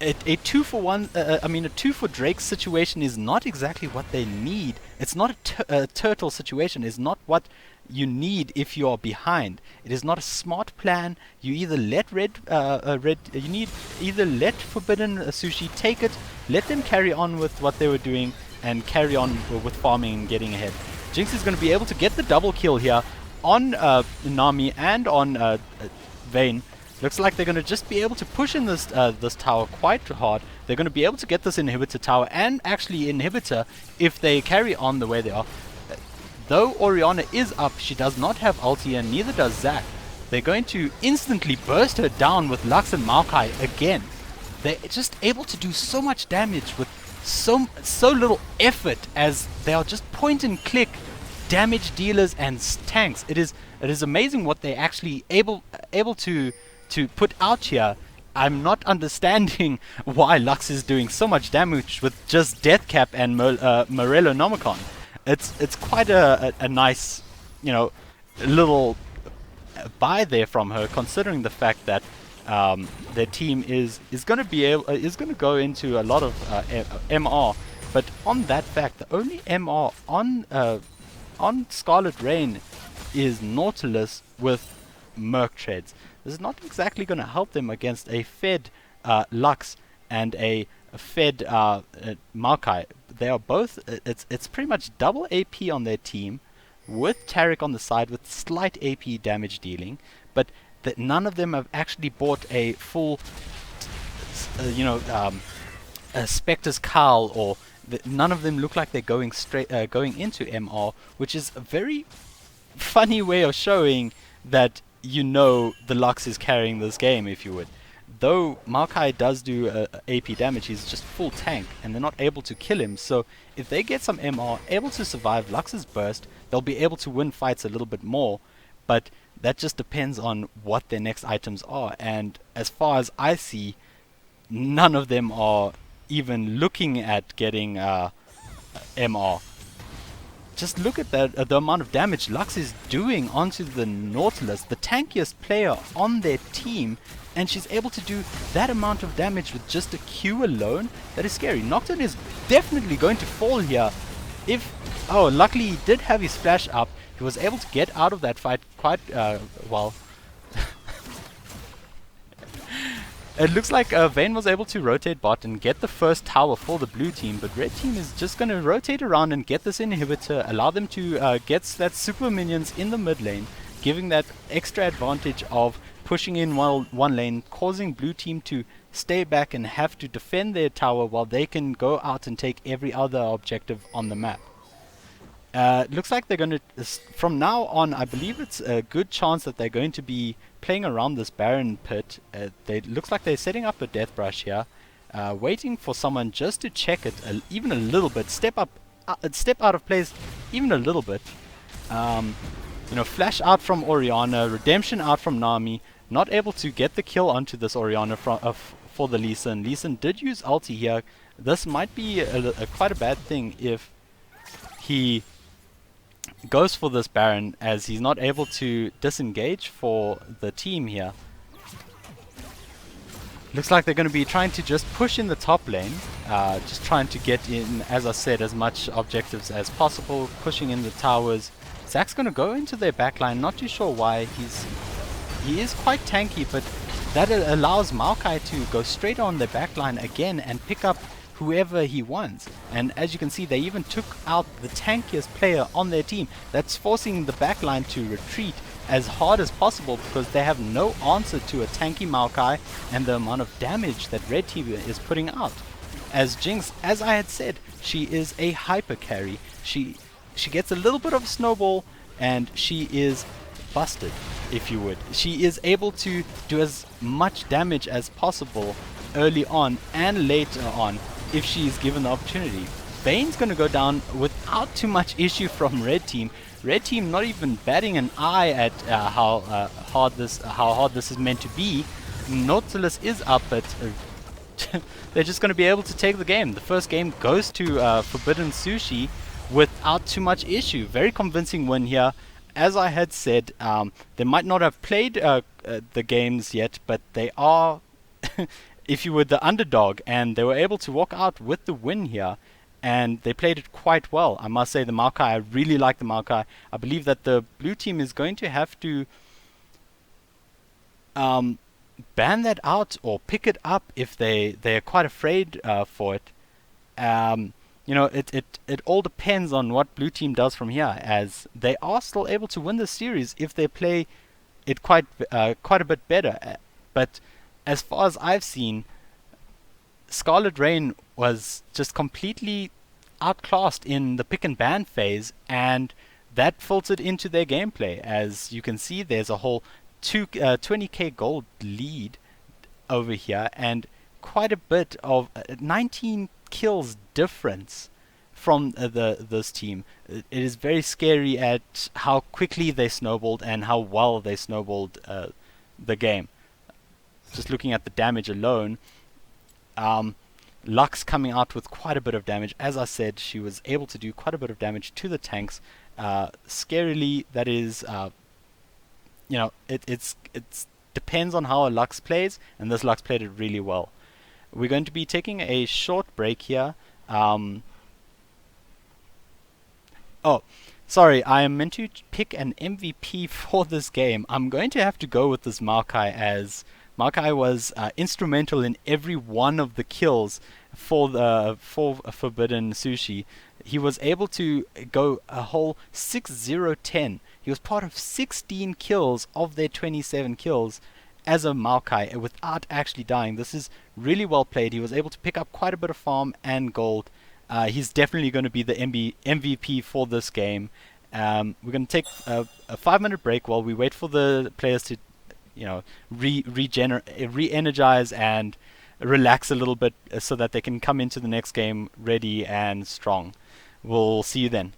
a 2-for-1, a 2 for Drake situation is not exactly what they need. It's not a turtle situation, it's not what you need if you are behind. It is not a smart plan. You either let you need either let Forbidden Sushi take it, let them carry on with what they were doing, and carry on with farming and getting ahead. Jinx is going to be able to get the double kill here on Nami and on Vayne. Looks like they're going to just be able to push in this this tower quite hard. They're going to be able to get this inhibitor tower and actually inhibitor if they carry on the way they are. Though Orianna is up, she does not have ulti and neither does Zac. They're going to instantly burst her down with Lux and Maokai again. They're just able to do so much damage with so little effort, as they are just point and click damage dealers and tanks. It is amazing what they're actually able to put out here. I'm not understanding why Lux is doing so much damage with just Deathcap and Morello Nomicon. It's quite a nice, you know, little buy there from her, considering the fact that their team is going to go into a lot of MR. But on that fact, the only MR on Scarlet Rain is Nautilus with Merc Treads. This is not exactly going to help them against a fed Lux and a fed Maokai. They are both, it's pretty much double AP on their team, with Taric on the side with slight AP damage dealing, but that none of them have actually bought a full, a Spectre's Cowl, or none of them look like they're going into MR, which is a very funny way of showing that the Lux is carrying this game, if you would. Though Maokai does do AP damage, he's just full tank, and they're not able to kill him. So if they get some MR, able to survive Lux's burst, they'll be able to win fights a little bit more. But that just depends on what their next items are. And as far as I see, none of them are even looking at getting MR. Just look at that, the amount of damage Lux is doing onto the Nautilus, the tankiest player on their team, and she's able to do that amount of damage with just a Q alone. That is scary. Nocturne is definitely going to fall here. Luckily he did have his flash up. He was able to get out of that fight quite well. It looks like Vayne was able to rotate bot and get the first tower for the blue team, but red team is just going to rotate around and get this inhibitor, allow them to get that super minions in the mid lane, giving that extra advantage of pushing in one lane, causing blue team to stay back and have to defend their tower while they can go out and take every other objective on the map. Looks like they're going to, from now on, I believe it's a good chance that they're going to be playing around this Baron pit. Looks like they're setting up a death brush here, waiting for someone just to check it even a little bit, step out of place even a little bit. Flash out from Orianna, redemption out from Nami, not able to get the kill onto this Orianna for the Lee Sin. Lee Sin did use ulti here. This might be quite a bad thing if he goes for this Baron, as he's not able to disengage for the team here. Looks like they're going to be trying to just push in the top lane, just trying to get in, as I said, as much objectives as possible, pushing in the towers. Zack's going to go into their backline, not too sure why. He is quite tanky, but that allows Maokai to go straight on their backline again and pick up whoever he wants. And as you can see, they even took out the tankiest player on their team. That's forcing the backline to retreat as hard as possible, because they have no answer to a tanky Maokai and the amount of damage that Red Team is putting out. As Jinx, as I had said, she is a hyper carry. She gets a little bit of a snowball and she is busted, if you would. She is able to do as much damage as possible early on and later on if she is given the opportunity. Vayne's going to go down without too much issue from Red Team. Red Team not even batting an eye at how hard this is meant to be. Nautilus is up, but they're just going to be able to take the game. The first game goes to Forbidden Sushi without too much issue. Very convincing win here. As I had said, they might not have played the games yet, but they are, if you were the underdog, and they were able to walk out with the win here. And they played it quite well. I must say, the Maokai, I really like the Maokai. I believe that the blue team is going to have to ban that out or pick it up if they're quite afraid for it. It all depends on what blue team does from here, as they are still able to win the series if they play it quite a bit better. But as far as I've seen, Scarlet Rain was just completely outclassed in the pick and ban phase, and that filtered into their gameplay. As you can see, there's a whole 20k gold lead over here, and quite a bit of 19 kills difference from this team. It is very scary at how quickly they snowballed and how well they snowballed the game. Just looking at the damage alone, Lux coming out with quite a bit of damage. As I said, she was able to do quite a bit of damage to the tanks. Scarily, that is, it depends on how a Lux plays, and this Lux played it really well. We're going to be taking a short break here. Oh, sorry, I am meant to pick an MVP for this game. I'm going to have to go with this Maokai, as Maokai was instrumental in every one of the kills for Forbidden Sushi. He was able to go a whole 6-0-10. He was part of 16 kills of their 27 kills as a Maokai without actually dying. This is really well played. He was able to pick up quite a bit of farm and gold. He's definitely going to be the MVP for this game. We're going to take a 5-minute break while we wait for the players to re-energize and relax a little bit, so that they can come into the next game ready and strong. We'll see you then.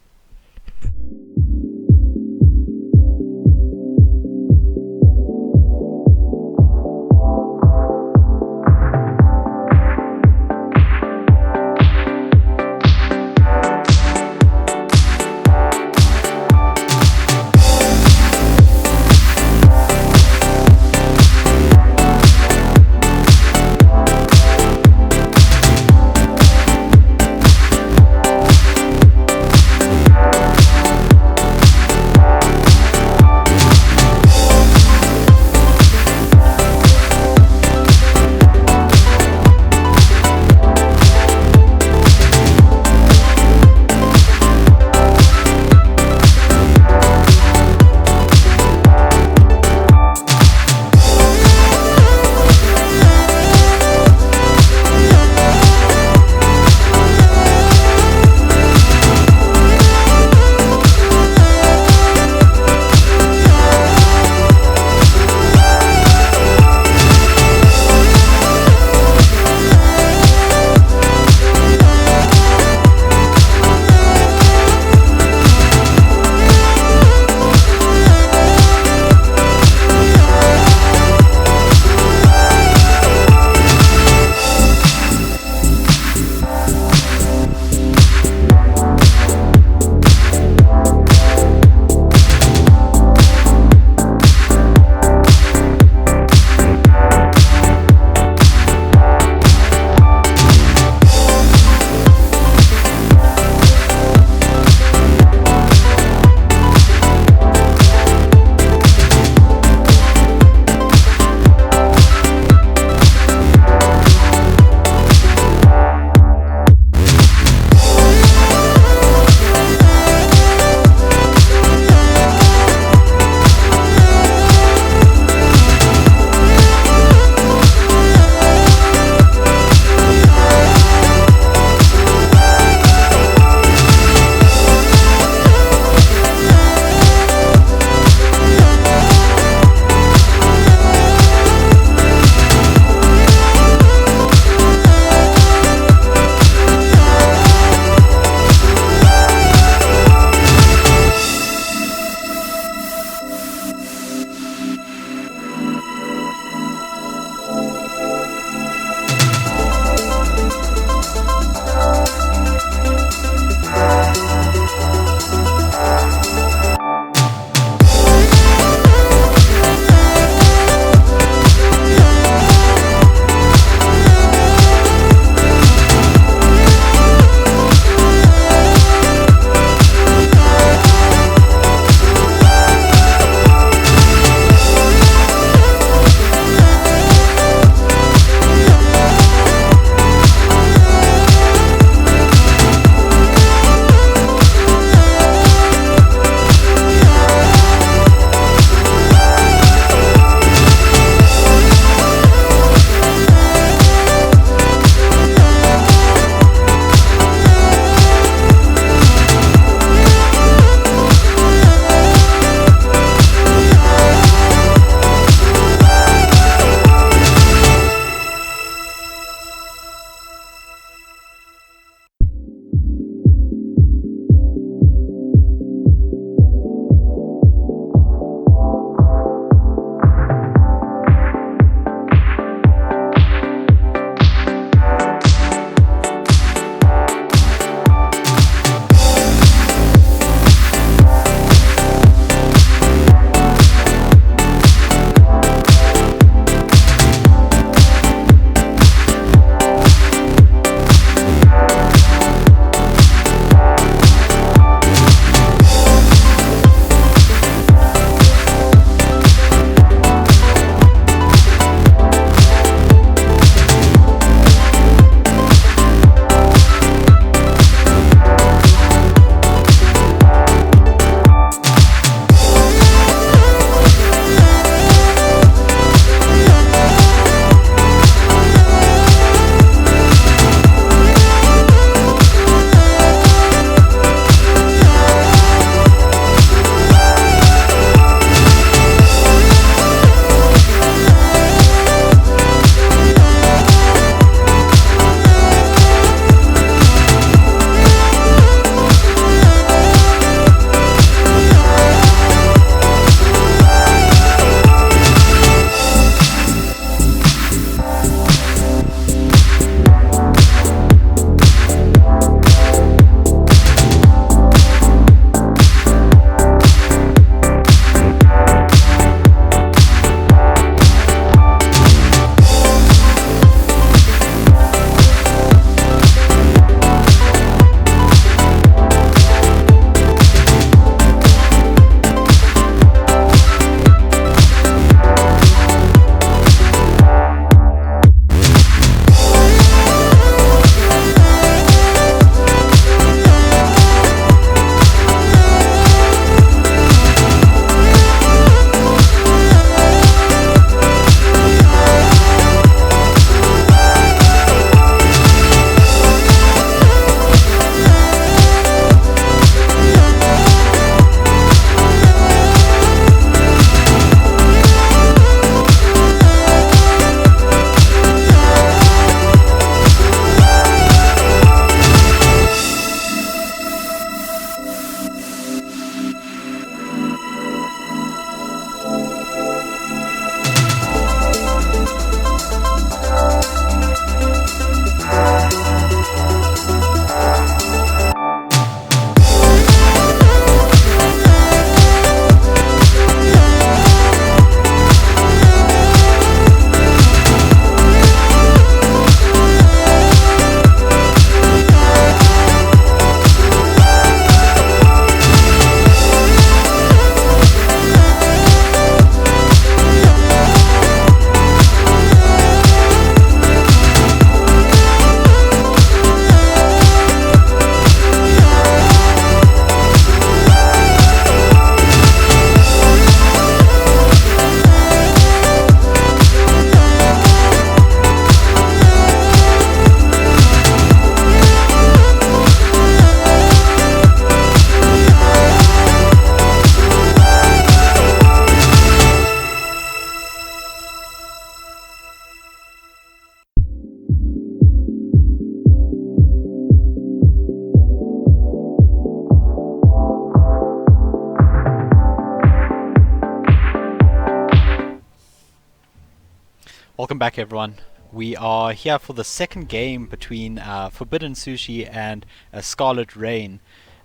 Welcome back, everyone. We are here for the second game between Forbidden Sushi and Scarlet Rain.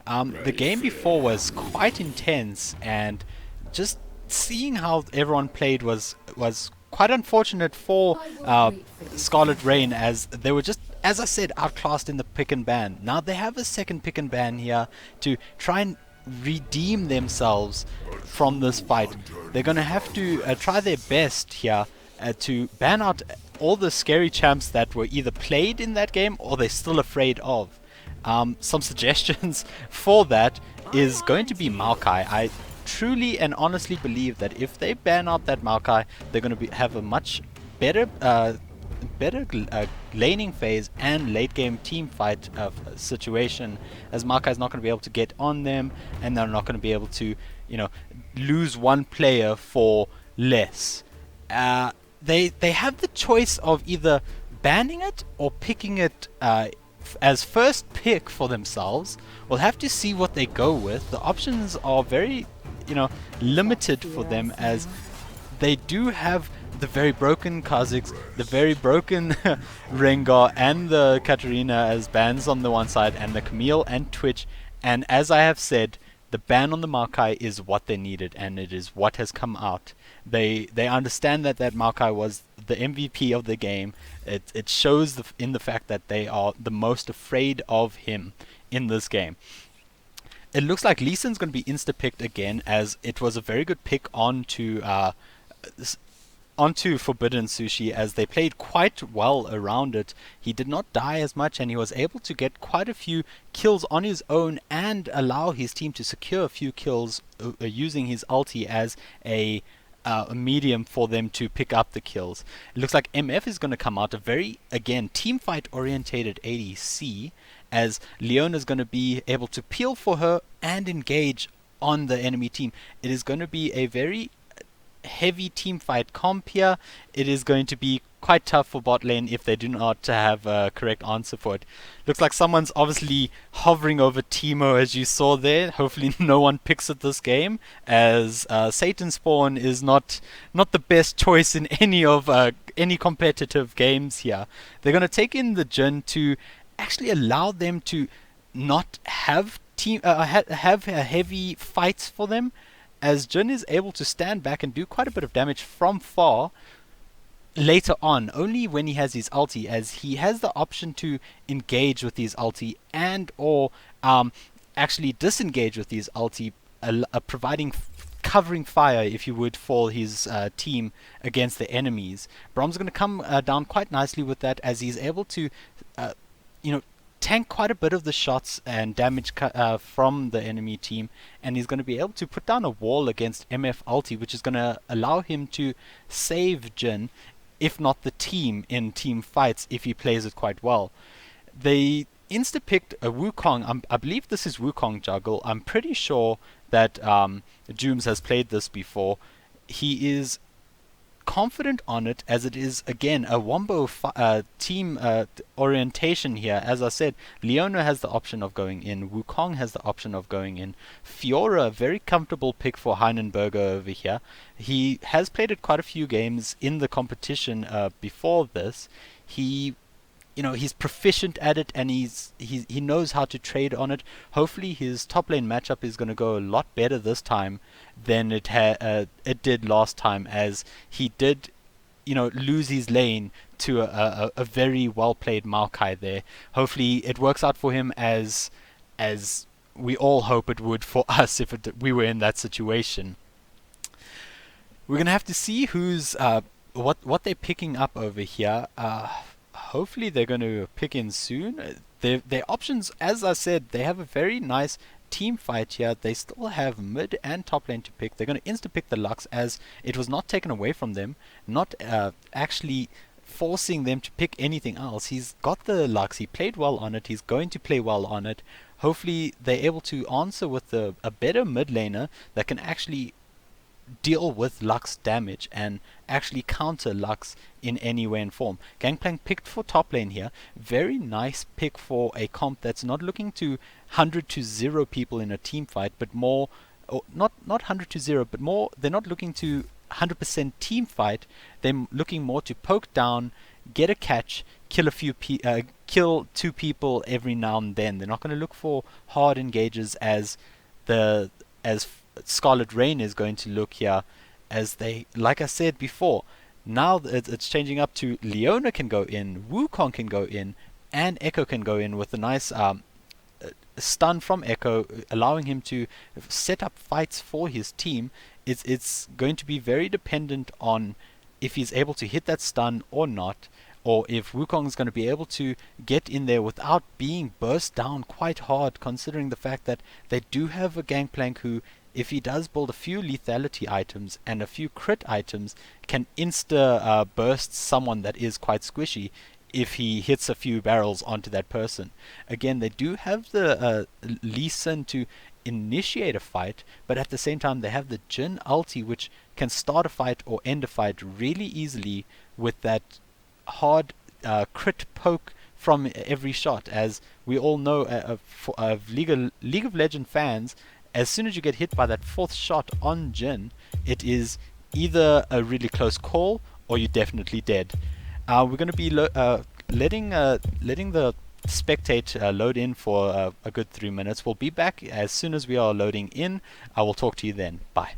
The game before was quite intense, and just seeing how everyone played was quite unfortunate for Scarlet Rain, as they were just, as I said, outclassed in the pick and ban. Now they have a second pick and ban here to try and redeem themselves from this fight. They're going to have to try their best here to ban out all the scary champs that were either played in that game or they're still afraid of. Some suggestions for that is going to be Maokai. I truly and honestly believe that if they ban out that Maokai, they're going to have a much better laning phase and late game team fight situation, as Maokai is not going to be able to get on them, and they're not going to be able to, lose one player for less. They have the choice of either banning it or picking it as first pick for themselves. We'll have to see what they go with. The options are very, limited for them, as they do have the very broken Kha'Zix, the very broken Rengar, and the Katarina as bans on the one side, and the Camille and Twitch. And as I have said, the ban on the Maokai is what they needed, and it is what has come out. They understand that Maokai was the MVP of the game. It shows in the fact that they are the most afraid of him in this game. It looks like Lee Sin's going to be insta-picked again, as it was a very good pick onto Forbidden Sushi, as they played quite well around it. He did not die as much, and he was able to get quite a few kills on his own and allow his team to secure a few kills using his ulti as a medium for them to pick up the kills. It looks like MF is going to come out, a very, again, team fight orientated ADC, as Leona is going to be able to peel for her and engage on the enemy team. It is going to be a very heavy team fight comp here. It is going to be quite tough for bot lane if they do not have a correct answer for it. Looks like someone's obviously hovering over Teemo, as you saw there. Hopefully no one picks it this game, as Satan Spawn is not the best choice in any competitive games here. They're going to take in the Jhin to actually allow them to not have heavy fights for them, as Jhin is able to stand back and do quite a bit of damage from far later on, only when he has his ulti, as he has the option to engage with his ulti and or actually disengage with his ulti, providing covering fire, if you would, for his team against the enemies. Brom's going to come down quite nicely with that, as he's able to tank quite a bit of the shots and damage from the enemy team, and he's going to be able to put down a wall against MF ulti, which is going to allow him to save Jhin, if not the team, in team fights if he plays it quite well. They insta-picked a Wukong. I believe this is Wukong Juggle. I'm pretty sure that Dooms has played this before. He is confident on it, as it is again a wombo team orientation here. As I said, Leona has the option of going in, Wukong has the option of going in, Fiora, very comfortable pick for Heinenberger over here. He has played it quite a few games in the competition before this. He's proficient at it, and he knows how to trade on it. Hopefully his top lane matchup is going to go a lot better this time than it did last time, as he did lose his lane to a very well played Maokai there. Hopefully it works out for him, as we all hope it would for us if we were in that situation. We're going to have to see who's what they're picking up over here. Hopefully they're going to pick in soon. Their options, as I said, they have a very nice team fight here. They still have mid and top lane to pick. They're going to insta-pick the Lux, as it was not taken away from them, not actually forcing them to pick anything else. He's got the Lux, he played well on it, he's going to play well on it. Hopefully they're able to answer with a better mid laner that can actually deal with Lux damage and actually counter Lux in any way and form. Gangplank picked for top lane here. Very nice pick for a comp that's not looking to 100 to 0 people in a team fight, but more, or not 100 to 0, but more, they're not looking to 100% team fight, they're looking more to poke down, get a catch, kill two people every now and then. They're not going to look for hard engages as Scarlet Rain is going to look here, as they, like I said before, now it's changing up to Leona can go in, Wukong can go in, and Echo can go in with a nice stun from Echo, allowing him to set up fights for his team. It's going to be very dependent on if he's able to hit that stun or not, or if Wukong is going to be able to get in there without being burst down quite hard, considering the fact that they do have a Gangplank who, if he does build a few lethality items and a few crit items, can insta burst someone that is quite squishy if he hits a few barrels onto that person. Again, they do have the Lee Sin to initiate a fight, but at the same time they have the Jin ulti, which can start a fight or end a fight really easily with that hard crit poke from every shot. As we all know, of League of Legends fans, as soon as you get hit by that fourth shot on Jin, it is either a really close call or you're definitely dead. We're going to be letting the spectate load in for a good 3 minutes. We'll be back as soon as we are loading in. I will talk to you then. Bye.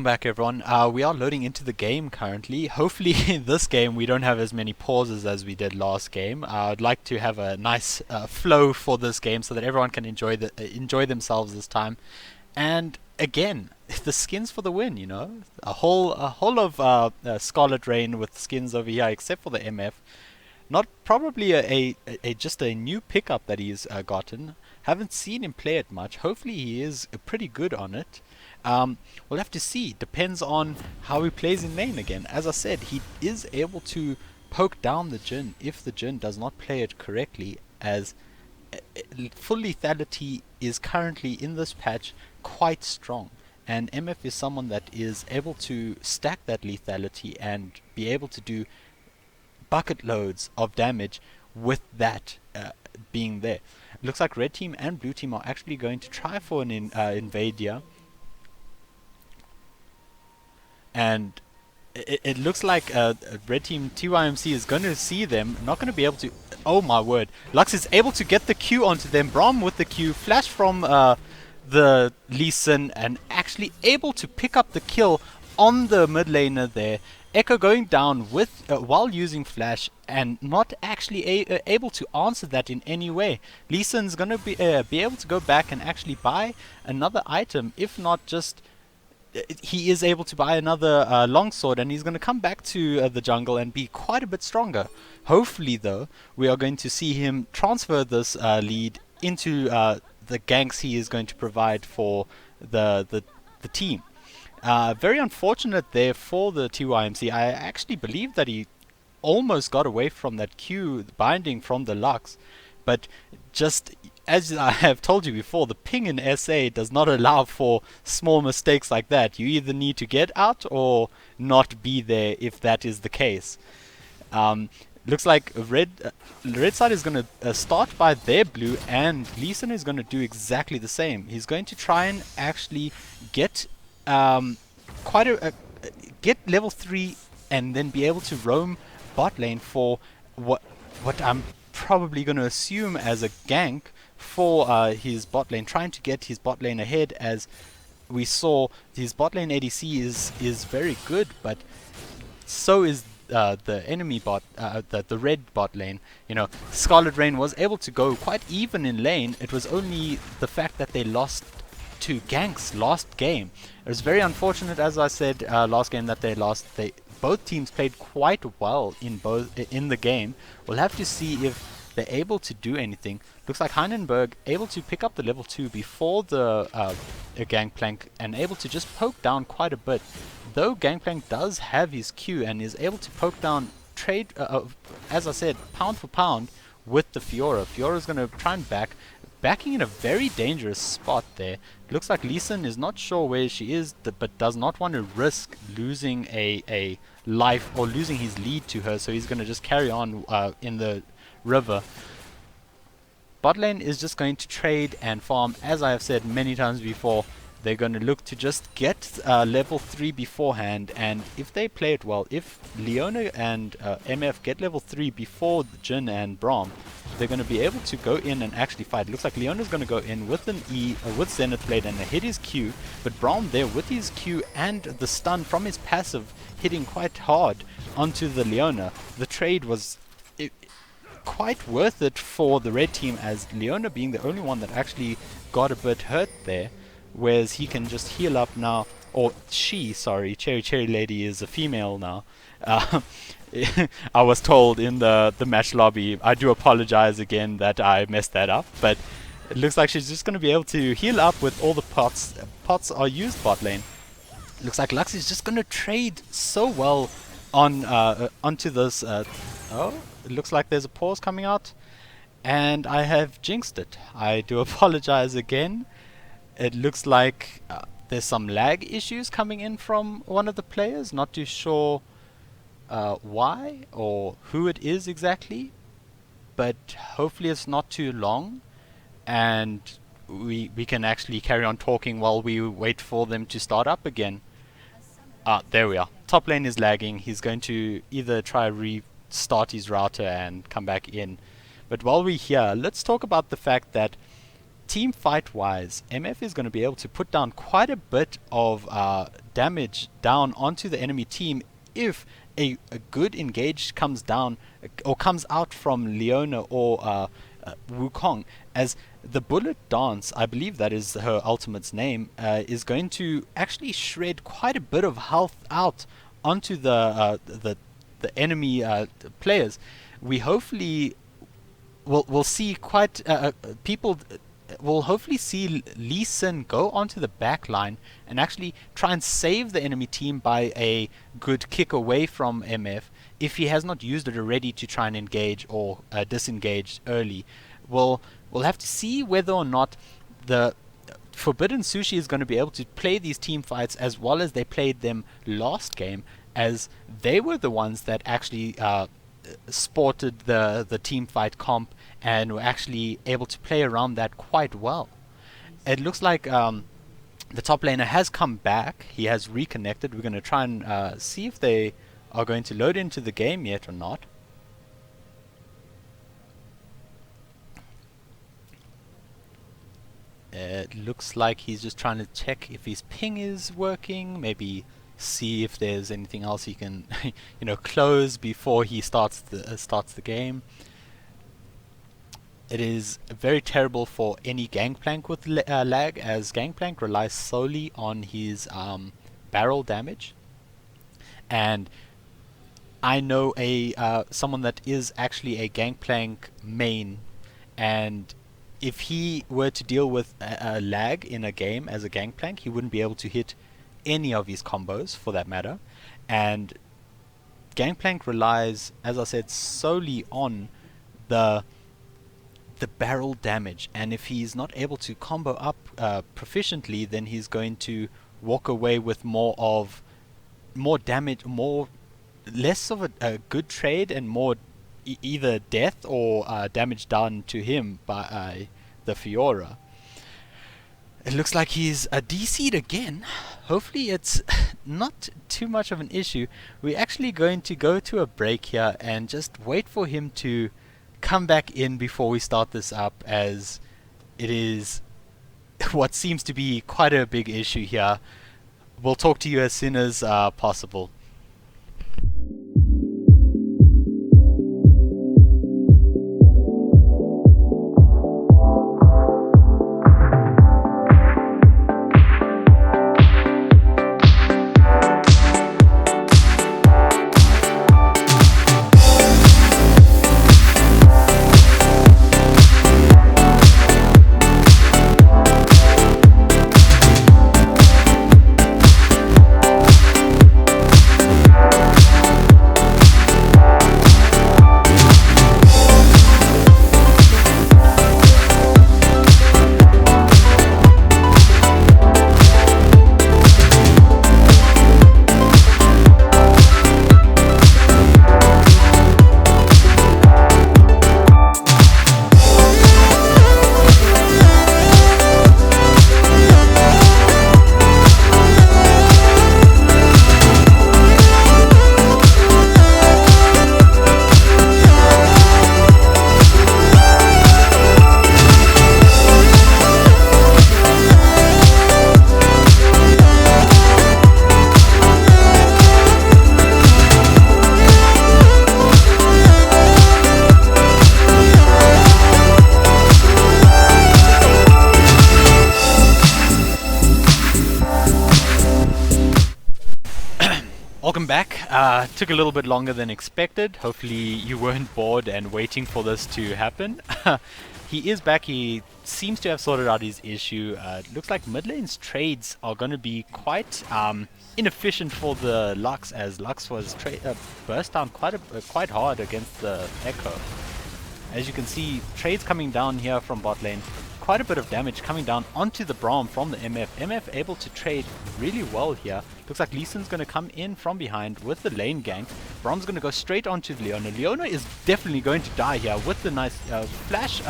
back, everyone. We are loading into the game currently. Hopefully in this game we don't have as many pauses as we did last game. I'd like to have a nice flow for this game so that everyone can enjoy themselves this time. And again, the skins for the win, you know. A whole of Scarlett Rain with skins over here, except for the MF. Not probably just a new pickup that he's gotten. Haven't seen him play it much. Hopefully he is pretty good on it. We'll have to see. Depends on how he plays in lane again. As I said, he is able to poke down the Jhin if the Jhin does not play it correctly, as full lethality is currently in this patch quite strong. And MF is someone that is able to stack that lethality and be able to do bucket loads of damage with that being there. It looks like red team and blue team are actually going to try for an invade here. And it looks like red team TYMC is going to see them, not going to be able to... Oh my word. Lux is able to get the Q onto them. Braum with the Q. Flash from the Lee Sin and actually able to pick up the kill on the mid laner there. Echo going down with while using flash and not actually able to answer that in any way. Lee Sin's going to be able to go back and actually buy another item, if not just... he is able to buy another longsword, and he's going to come back to the jungle and be quite a bit stronger. Hopefully, though, we are going to see him transfer this lead into the ganks he is going to provide for the team. Very unfortunate there for the TYMC. I actually believe that he almost got away from that Q binding from the Lux, but just... as I have told you before, the ping in SA does not allow for small mistakes like that. You either need to get out or not be there if that is the case. Looks like red side is going to start by their blue, and Lee Sin is going to do exactly the same. He's going to try and actually get get level 3 and then be able to roam bot lane for what I'm probably going to assume as a gank for his bot lane, trying to get his bot lane ahead. As we saw, his bot lane ADC is very good, but so is the enemy bot, the red bot lane. You know, Scarlett Rain was able to go quite even in lane. It was only the fact that they lost to ganks last game. It was very unfortunate, as I said last game, that they lost. Both teams played quite well in the game. We'll have to see if they're able to do anything. Looks like Heinenberg able to pick up the level 2 before the Gangplank and able to just poke down quite a bit. Though Gangplank does have his Q and is able to poke down trade, as I said, pound for pound with the Fiora. Fiora's going to try and backing in a very dangerous spot there. Looks like Lee Sin is not sure where she is, but does not want to risk losing a life or losing his lead to her, so he's going to just carry on in the river. Bot lane is just going to trade and farm. As I have said many times before, they're going to look to just get level 3 beforehand, and if they play it well, if Leona and MF get level 3 before Jhin and Braum, they're going to be able to go in and actually fight. Looks like Leona's going to go in with an E, with Zenith Blade and hit his Q, but Braum there with his Q and the stun from his passive hitting quite hard onto the Leona. The trade was quite worth it for the red team, as Leona being the only one that actually got a bit hurt there, whereas he can just heal up now. Or she, sorry, Cherry Lady is a female now. I was told in the match lobby. I do apologize again that I messed that up, but it looks like she's just going to be able to heal up with all the pots. Pots are used bot lane. Looks like Lux is just going to trade so well on onto this. Oh, it looks like there's a pause coming out, and I have jinxed it. I do apologize again. It looks like there's some lag issues coming in from one of the players. Not too sure why or who it is exactly, but hopefully it's not too long and we can actually carry on talking while we wait for them to start up again. There we are. Top lane is lagging. He's going to either try restart his router and come back in. But while we're here, let's talk about the fact that team fight wise, MF is going to be able to put down quite a bit of damage down onto the enemy team if a good engage comes down or comes out from Leona or Wukong, as the bullet dance, I believe that is her ultimate's name, is going to actually shred quite a bit of health out onto the enemy players. We hopefully will see quite people. We'll hopefully see Lee Sin go onto the back line and actually try and save the enemy team by a good kick away from MF if he has not used it already to try and engage or disengage early. We'll have to see whether or not the Forbidden Sushi is going to be able to play these team fights as well as they played them last game, as they were the ones that actually sported the team fight comp and were actually able to play around that quite well. It looks like the top laner has come back. He has reconnected. We're going to try and see if they are going to load into the game yet or not. It looks like he's just trying to check if his ping is working, maybe see if there's anything else he can close before he starts the game. It is very terrible for any Gangplank with lag, as Gangplank relies solely on his barrel damage. And I know someone that is actually a Gangplank main, and if he were to deal with a lag in a game as a Gangplank, he wouldn't be able to hit any of his combos for that matter. And Gangplank relies, as I said, solely on the barrel damage, and if he's not able to combo up proficiently, then he's going to walk away with more damage, less of a good trade, and more either death or damage done to him by the Fiora. It looks like he's DC'd again. Hopefully it's not too much of an issue. We're actually going to go to a break here and just wait for him to come back in before we start this up, as it is what seems to be quite a big issue here. We'll talk to you as soon as possible. Welcome back. Took a little bit longer than expected. Hopefully you weren't bored and waiting for this to happen. He is back. He seems to have sorted out his issue. It looks like mid lane's trades are going to be quite inefficient for the Lux, as Lux was burst down quite hard against the Echo. As you can see, trades coming down here from bot lane. Quite a bit of damage coming down onto the Braum from the MF. MF able to trade really well here. Looks like Lee Sin's going to come in from behind with the lane gank. Braum's going to go straight onto Leona. Leona is definitely going to die here with the nice flash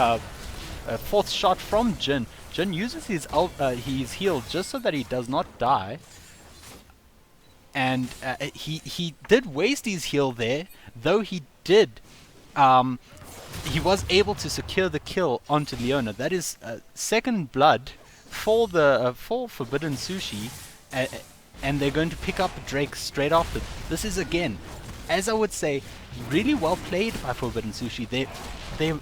fourth shot from Jin. Jin uses his heal just so that he does not die. And he did waste his heal there, though he did. He was able to secure the kill onto Leona. That is second blood for the for Forbidden Sushi, and they're going to pick up Drake straight after. This is, again, as I would say, really well played by Forbidden Sushi. Their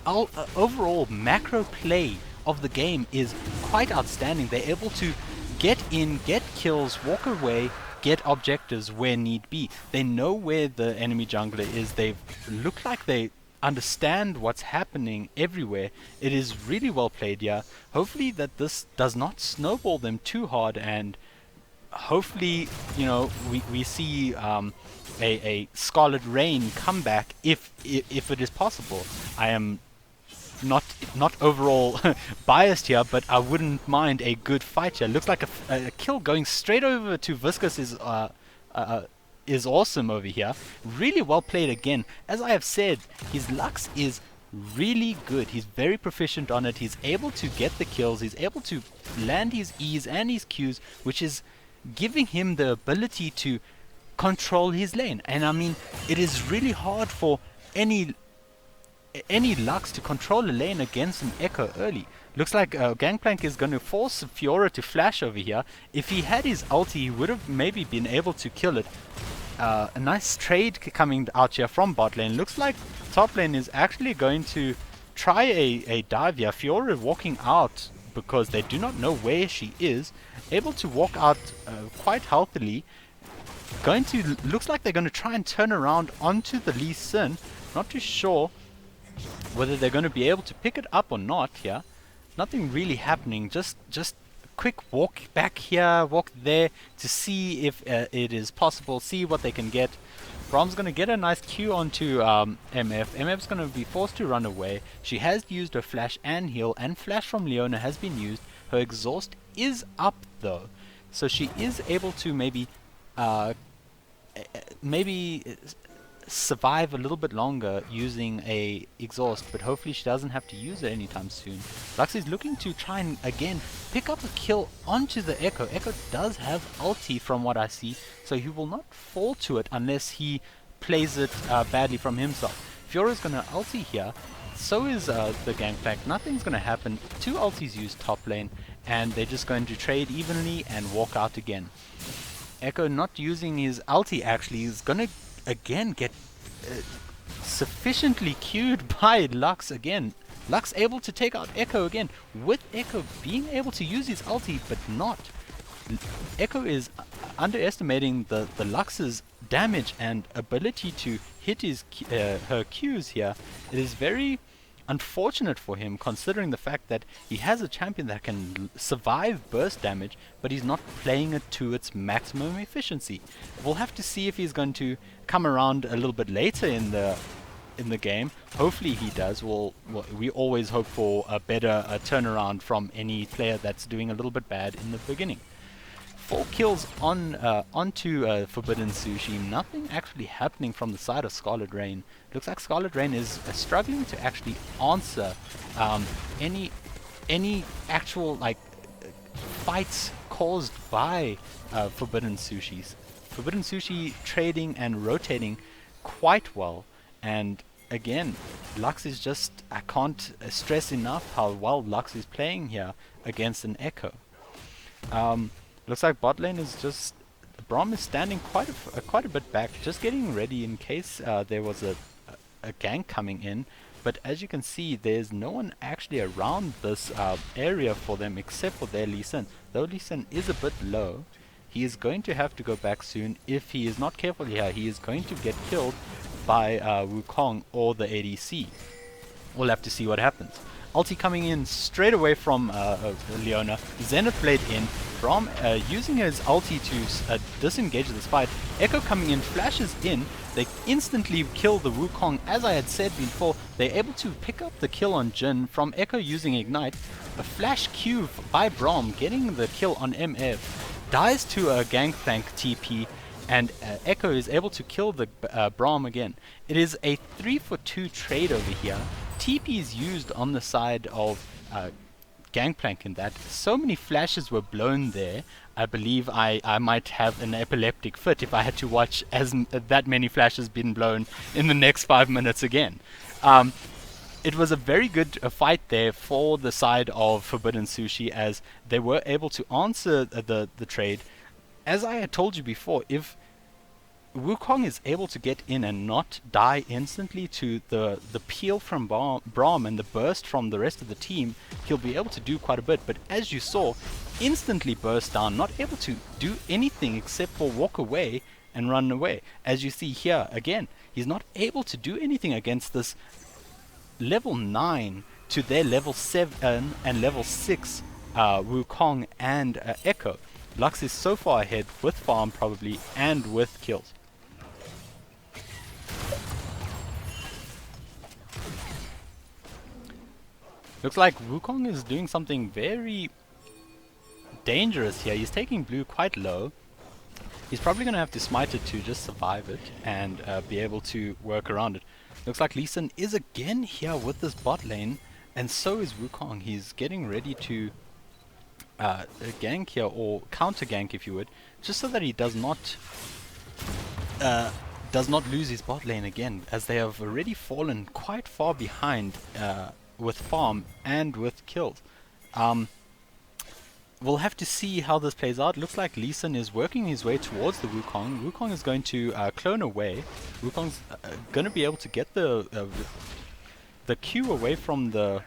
overall macro play of the game is quite outstanding. They're able to get in, get kills, walk away, get objectives where need be. They know where the enemy jungler is. They look like they understand what's happening everywhere. It is really well played here. Hopefully that this does not snowball them too hard, and hopefully, you know, we see a Scarlet Rain comeback if it is possible. I am not overall biased here, but I wouldn't mind a good fight here. Looks like a kill going straight over to Viscous is awesome over here. Really well played again. As I have said, his Lux is really good. He's very proficient on it. He's able to get the kills. He's able to land his E's and his Q's, which is giving him the ability to control his lane. And I mean, it is really hard for any Lux to control a lane against an Echo early. Looks like Gangplank is going to force Fiora to flash over here. If he had his ulti, he would have maybe been able to kill it. A nice trade coming out here from bot lane. Looks like top lane is actually going to try a dive here. Fiora walking out because they do not know where she is. Able to walk out quite healthily. Looks like they're going to try and turn around onto the Lee Sin. Not too sure whether they're going to be able to pick it up or not here. Nothing really happening. Just quick walk back here, walk there to see if it is possible, see what they can get. Brom's going to get a nice Q onto MF. MF's going to be forced to run away. She has used her flash and heal, and flash from Leona has been used. Her exhaust is up though, so she is able to maybe survive a little bit longer using a exhaust, but hopefully she doesn't have to use it anytime soon. Lux is looking to try and again pick up a kill onto the Echo. Echo does have ulti from what I see, so he will not fall to it unless he plays it badly from himself. Fiora's gonna ulti here, so is the Gangplank. Nothing's gonna happen. Two ultis used top lane, and they're just going to trade evenly and walk out again. Echo not using his ulti actually is gonna again get sufficiently queued by Lux again. Lux able to take out Echo again, with Echo being able to use his ulti but not. Echo is underestimating the Lux's damage and ability to hit his her Qs here. It is very unfortunate for him, considering the fact that he has a champion that can survive burst damage, but he's not playing it to its maximum efficiency. We'll have to see if he's going to come around a little bit later in the game. Hopefully he does. We always hope for a better turnaround from any player that's doing a little bit bad in the beginning. 4 kills onto Forbidden Sushi. Nothing actually happening from the side of Scarlet Rain. Looks like Scarlet Rain is struggling to actually answer any actual fights caused by Forbidden Sushis. Forbidden Sushi trading and rotating quite well, and again, Lux is just, I can't stress enough how well Lux is playing here against an Echo. Looks like bot lane is just, Braum is standing quite a bit back, just getting ready in case there was a gank coming in. But as you can see, there's no one actually around this area for them except for their Lee Sin. Though Lee Sin is a bit low, he is going to have to go back soon. If he is not careful here, he is going to get killed by Wukong or the ADC. We'll have to see what happens. Ulti coming in straight away from Leona. Zenith Blade in. Braum using his ulti to disengage this fight. Echo coming in, flashes in. They instantly kill the Wukong. As I had said before, they're able to pick up the kill on Jhin from Echo using Ignite. A flash Q by Braum getting the kill on MF. Dies to a Gangplank TP. And Echo is able to kill the Braum again. It is a 3-for-2 trade over here. TP is used on the side of Gangplank in that. So many flashes were blown there. I believe I might have an epileptic fit if I had to watch that many flashes being blown in the next 5 minutes again. It was a very good fight there for the side of Forbidden Sushi, as they were able to answer the trade. as I had told you before, if Wukong is able to get in and not die instantly to the peel from Braum and the burst from the rest of the team, he'll be able to do quite a bit. But as you saw, instantly burst down, not able to do anything except for walk away and run away. As you see here, again, he's not able to do anything against this level 9 to their level 7 and level 6 Wukong and Echo. Lux is so far ahead with farm probably and with kills. Looks like Wukong is doing something very dangerous here. He's taking blue quite low. He's probably going to have to smite it to just survive it and be able to work around it. Looks like Lee Sin is again here with this bot lane, and so is Wukong. He's getting ready to gank here, or counter gank if you would, just so that he does not lose his bot lane again, as they have already fallen quite far behind with farm and with kills. We'll have to see how this plays out. Looks like Lee Sin is working his way towards the Wukong. Wukong is going to clone away. Wukong's going to be able to get the Q away from the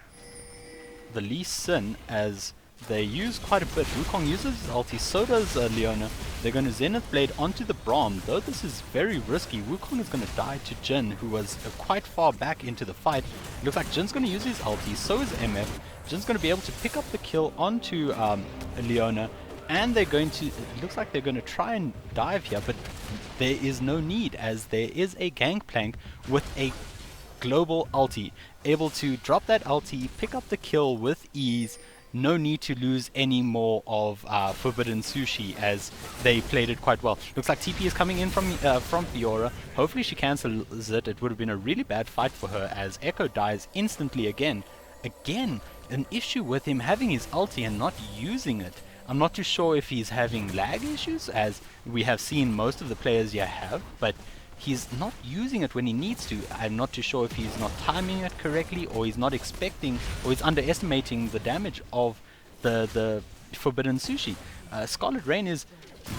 Lee Sin, as they use quite a bit. Wukong uses his ulti, so does Leona. They're going to Zenith Blade onto the Braum. Though this is very risky, Wukong is going to die to Jin, who was quite far back into the fight. Looks like Jin's going to use his ulti, so is MF. Jin's going to be able to pick up the kill onto Leona, and they're going to, it looks like they're going to try and dive here, but there is no need, as there is a Gangplank with a global ulti, able to drop that ulti, pick up the kill with ease. No need to lose any more of Forbidden Sushi, as they played it quite well. Looks like TP is coming in from Fiora. Hopefully she cancels it. It would have been a really bad fight for her, as Echo dies instantly again. Again, an issue with him having his ulti and not using it. I'm not too sure if he's having lag issues, as we have seen most of the players here have, but he's not using it when he needs to. I'm not too sure if he's not timing it correctly, or he's not expecting, or he's underestimating the damage of the Forbidden Sushi. Scarlet Rain is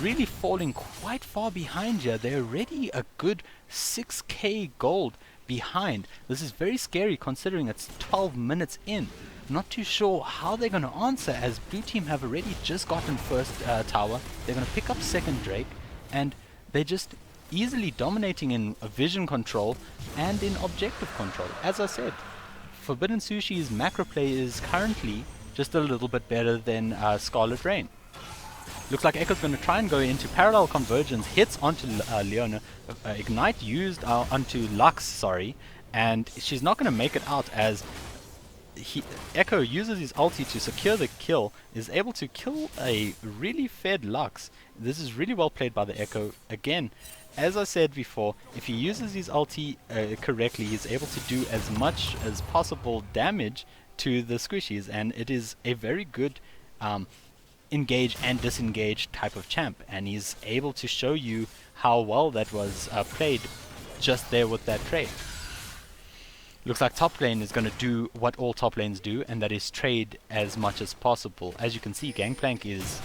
really falling quite far behind here. They're already a good 6k gold behind. This is very scary considering it's 12 minutes in. Not too sure how they're going to answer, as blue team have already just gotten first tower. They're going to pick up second Drake, and they're just easily dominating in vision control and in objective control. As I said, Forbidden Sushi's macro play is currently just a little bit better than Scarlet Rain. Looks like Echo's going to try and go into parallel convergence, hits onto Leona, Ignite used onto Lux, sorry, and she's not going to make it out, as Echo uses his ulti to secure the kill, is able to kill a really fed Lux. This is really well played by the Echo. Again, as I said before, if he uses his ulti correctly, he's able to do as much as possible damage to the squishies, and it is a very good engage and disengage type of champ, and he's able to show you how well that was played just there with that trade. Looks like top lane is going to do what all top lanes do, and that is trade as much as possible. As you can see, Gangplank is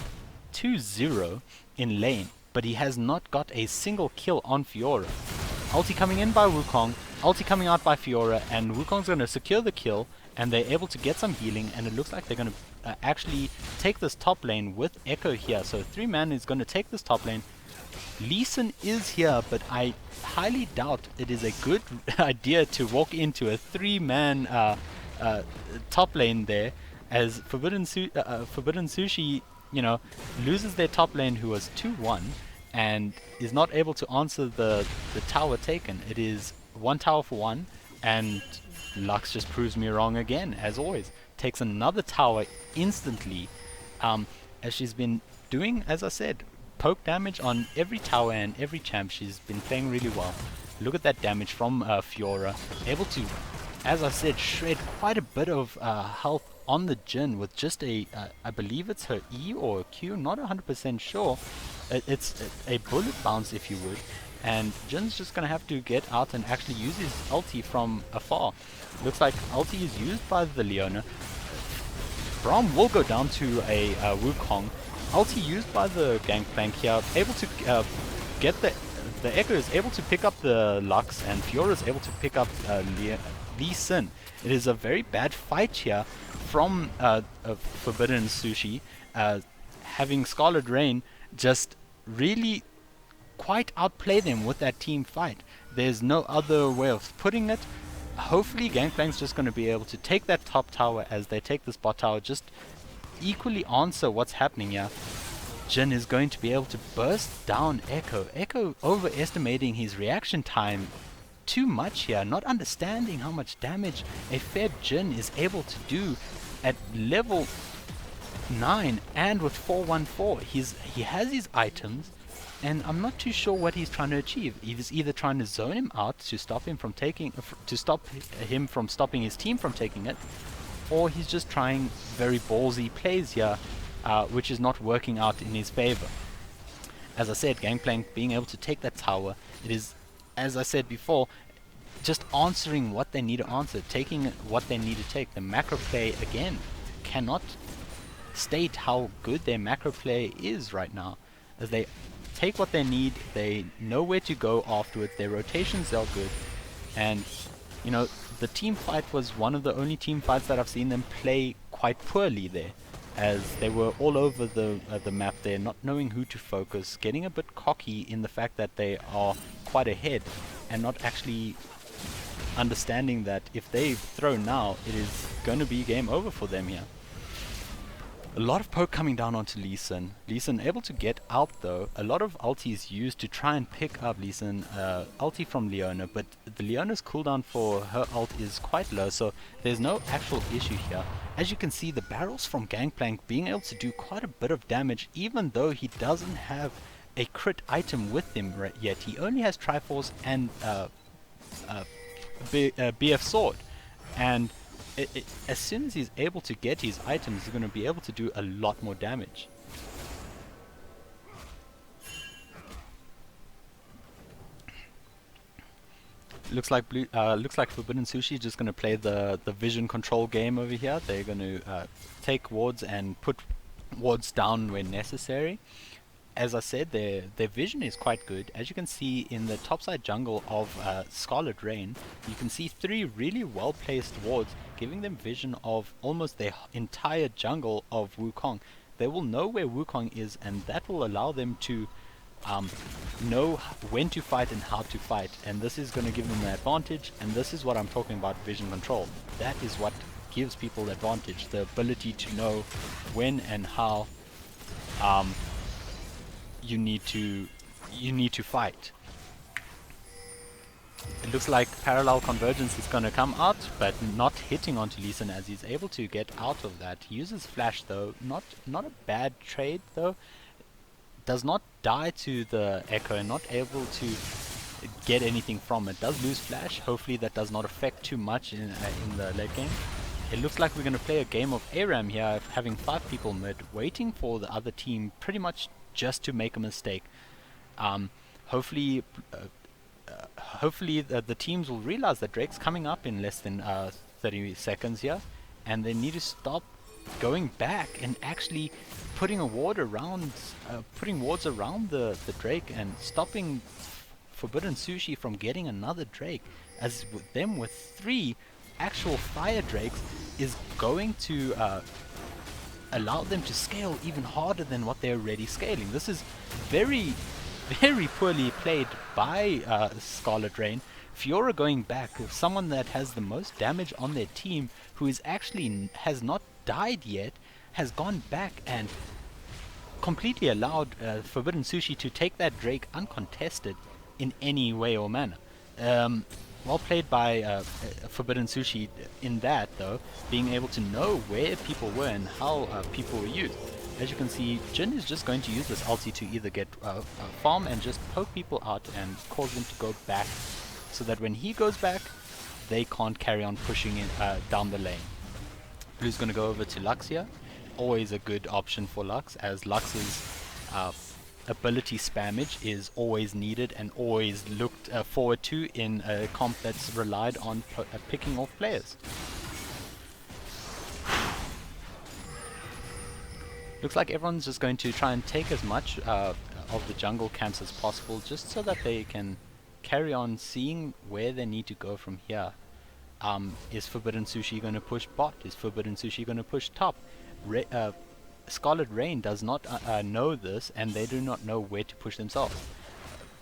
2-0 in lane, but he has not got a single kill on Fiora. Ulti coming in by Wukong, ulti coming out by Fiora, and Wukong's going to secure the kill, and they're able to get some healing, and it looks like they're going to actually take this top lane with Echo here. So 3-man is going to take this top lane. Lee Sin is here, but I highly doubt it is a good idea to walk into a 3-man top lane there, as Forbidden Sushi, you know, loses their top lane, who was 2-1, and is not able to answer the tower taken. It is 1 tower for 1, and Lux just proves me wrong again, as always. Takes another tower instantly, as she's been doing, as I said, poke damage on every tower and every champ. She's been playing really well. Look at that damage from Fiora. Able to, as I said, shred quite a bit of health on the Jin with just a, I believe it's her E or a Q, not 100% sure. It's a bullet bounce, if you would. And Jin's just going to have to get out and actually use his ulti from afar. Looks like ulti is used by the Leona. Braum will go down to a Wukong. ulti used by the Gangplank here, able to get the Echo is able to pick up the Lux, and Fiora is able to pick up Lee Sin. It is a very bad fight here from Forbidden Sushi, having Scarlet Rain just really quite outplay them with that team fight. There's no other way of putting it. Hopefully Gangplank's just going to be able to take that top tower as they take this bot tower, just equally answer what's happening here. Jin is going to be able to burst down Echo. Echo overestimating his reaction time too much here, not understanding how much damage a fed Jin is able to do at level 9 and with 414. He has his items, and I'm not too sure what he's trying to achieve. He's either trying to zone him out to stop him from taking, stopping his team from taking it, or he's just trying very ballsy plays here, which is not working out in his favor. As I said, Gangplank being able to take that tower, it is, as I said before, just answering what they need to answer, taking what they need to take. The macro play, again, cannot state how good their macro play is right now, as they take what they need, they know where to go afterwards, their rotations are good, and you know, the team fight was one of the only team fights that I've seen them play quite poorly there, as they were all over the map there, not knowing who to focus, getting a bit cocky in the fact that they are quite ahead, and not actually understanding that if they throw now, it is going to be game over for them here. A lot of poke coming down onto Lee Sin. Lee Sin able to get out though. A lot of ultis used to try and pick up Lee Sin, ulti from Leona, but the Leona's cooldown for her ult is quite low, so there's no actual issue here. As you can see, the barrels from Gangplank being able to do quite a bit of damage, even though he doesn't have a crit item with him yet. He only has Triforce and BF Sword, and as soon as he's able to get his items, he's going to be able to do a lot more damage. Looks like Forbidden Sushi is just going to play the vision control game over here. They're going to take wards and put wards down when necessary. As I said, their vision is quite good. As you can see in the topside jungle of Scarlet Rain, you can see 3 really well placed wards, giving them vision of almost their entire jungle of Wukong. They will know where Wukong is, and that will allow them to know when to fight and how to fight. And this is going to give them an advantage, and this is what I'm talking about, vision control. That is what gives people advantage, the ability to know when and how you need to fight. It looks like parallel convergence is going to come out, but not hitting onto Lee Sin as he's able to get out of that. He uses flash though, not a bad trade though. Does not die to the Echo and not able to get anything from it. Does lose flash. Hopefully that does not affect too much in the late game. It looks like we're going to play a game of ARAM here, having 5 people mid, waiting for the other team pretty much just to make a mistake. Hopefully the teams will realize that Drake's coming up in less than 30 seconds here, and they need to stop going back and actually putting a ward around, putting wards around the Drake and stopping Forbidden Sushi from getting another Drake, as with them with 3 actual fire Drakes is going to allow them to scale even harder than what they're already scaling. This is very, very poorly played by Scarlet Rain. Fiora going back, someone that has the most damage on their team, who is actually has not died yet, has gone back and completely allowed Forbidden Sushi to take that Drake uncontested in any way or manner. Well played by Forbidden Sushi in that though, being able to know where people were and how people were used. As you can see, Jin is just going to use this ulti to either get farm and just poke people out and cause them to go back, so that when he goes back, they can't carry on pushing in, down the lane. Blue's going to go over to Lux here. Always a good option for Lux, as Lux's ability spammage is always needed and always looked forward to in a comp that's relied on picking off players. Looks like everyone's just going to try and take as much of the jungle camps as possible, just so that they can carry on seeing where they need to go from here. Is Forbidden Sushi going to push bot? Is Forbidden Sushi going to push top? Scarlet Rain does not know this, and they do not know where to push themselves.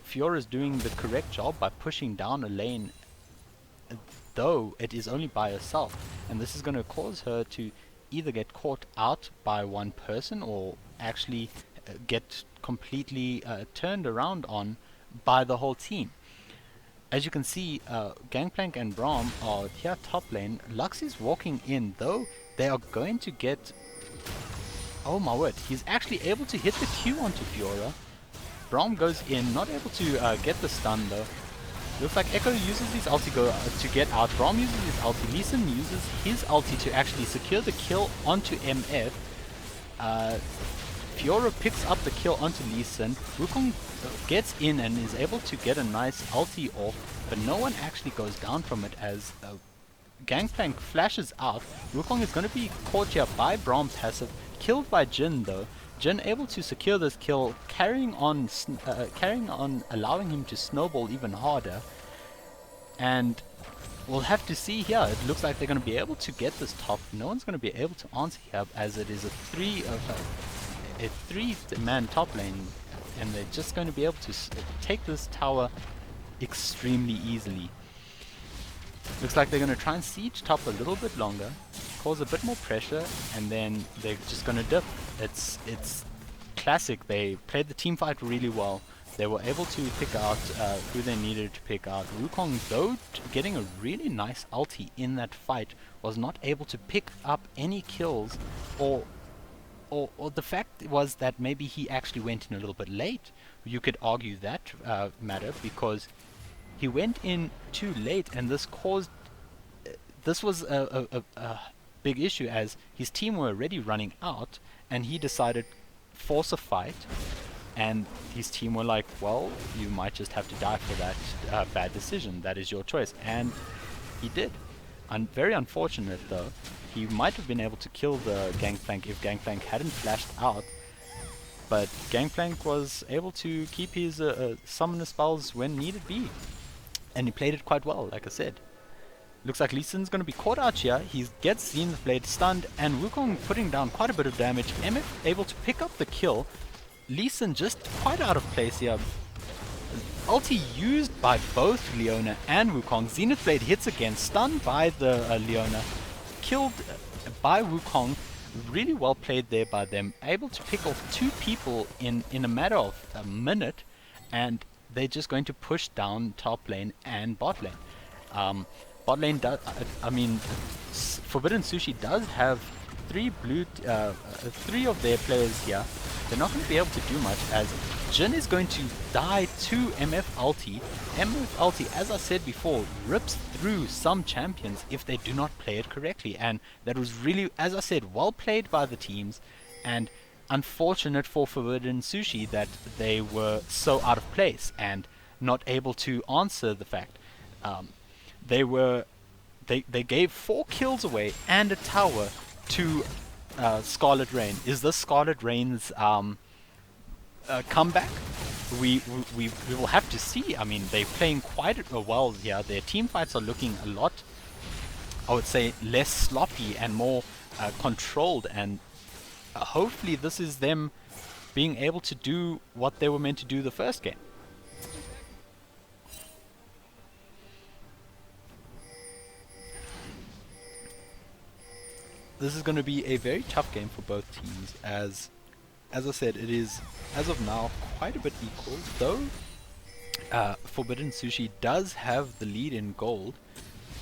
Fiora is doing the correct job by pushing down a lane, though it is only by herself, and this is going to cause her to either get caught out by one person or actually get completely turned around on by the whole team. As you can see, Gangplank and Braum are here top lane. Lux is walking in, though they are going to get... Oh my word, he's actually able to hit the Q onto Fiora. Braum goes in, not able to get the stun though. Looks like Echo uses his ulti to get out. Braum uses his ulti. Lee Sin uses his ulti to actually secure the kill onto MF. Fiora picks up the kill onto Lee Sin. Wukong gets in and is able to get a nice ulti off, but no one actually goes down from it as Gangplank flashes out. Wukong is going to be caught here by Braum passive, killed by Jin though. Jin able to secure this kill, carrying on, allowing him to snowball even harder. And we'll have to see here. It looks like they're going to be able to get this top. No one's going to be able to answer here, as it is a three-man top lane, and they're just going to be able to take this tower extremely easily. Looks like they're going to try and siege top a little bit longer, cause a bit more pressure, and then they're just going to dip. It's classic. They played the team fight really well. They were able to pick out who they needed to pick out. Wukong, though getting a really nice ulti in that fight, was not able to pick up any kills, or the fact was that maybe he actually went in a little bit late. You could argue that matter, because he went in too late, and this caused... this was a big issue, as his team were already running out, and he decided force a fight, and his team were like, well, you might just have to die for that bad decision. That is your choice. And he did. Very unfortunate though. He might have been able to kill the Gangplank if Gangplank hadn't flashed out, but Gangplank was able to keep his summoner spells when needed be, and he played it quite well, like I said. Looks like Lee Sin's going to be caught out here. He gets Zenith Blade stunned, and Wukong putting down quite a bit of damage. MF able to pick up the kill. Lee Sin just quite out of place here. Ulti used by both Leona and Wukong. Zenith Blade hits again, stunned by the Leona. Killed by Wukong. Really well played there by them. Able to pick off two people in a matter of a minute, and they're just going to push down top lane and bot lane. Bot lane does, Forbidden Sushi does have three of their players here. They're not going to be able to do much, as Jin is going to die to MF ulti. MF ulti, as I said before, rips through some champions if they do not play it correctly, and that was really, as I said, well played by the teams, and unfortunate for Forbidden Sushi that they were so out of place and not able to answer the fact. They gave 4 kills away and a tower to Scarlet Rain. Is this Scarlet Rain's comeback? We will have to see. I mean, they're playing quite well here. Their team fights are looking a lot, I would say, less sloppy and more controlled, and hopefully this is them being able to do what they were meant to do the first game. This is going to be a very tough game for both teams, as I said, it is, as of now, quite a bit equal, though Forbidden Sushi does have the lead in gold.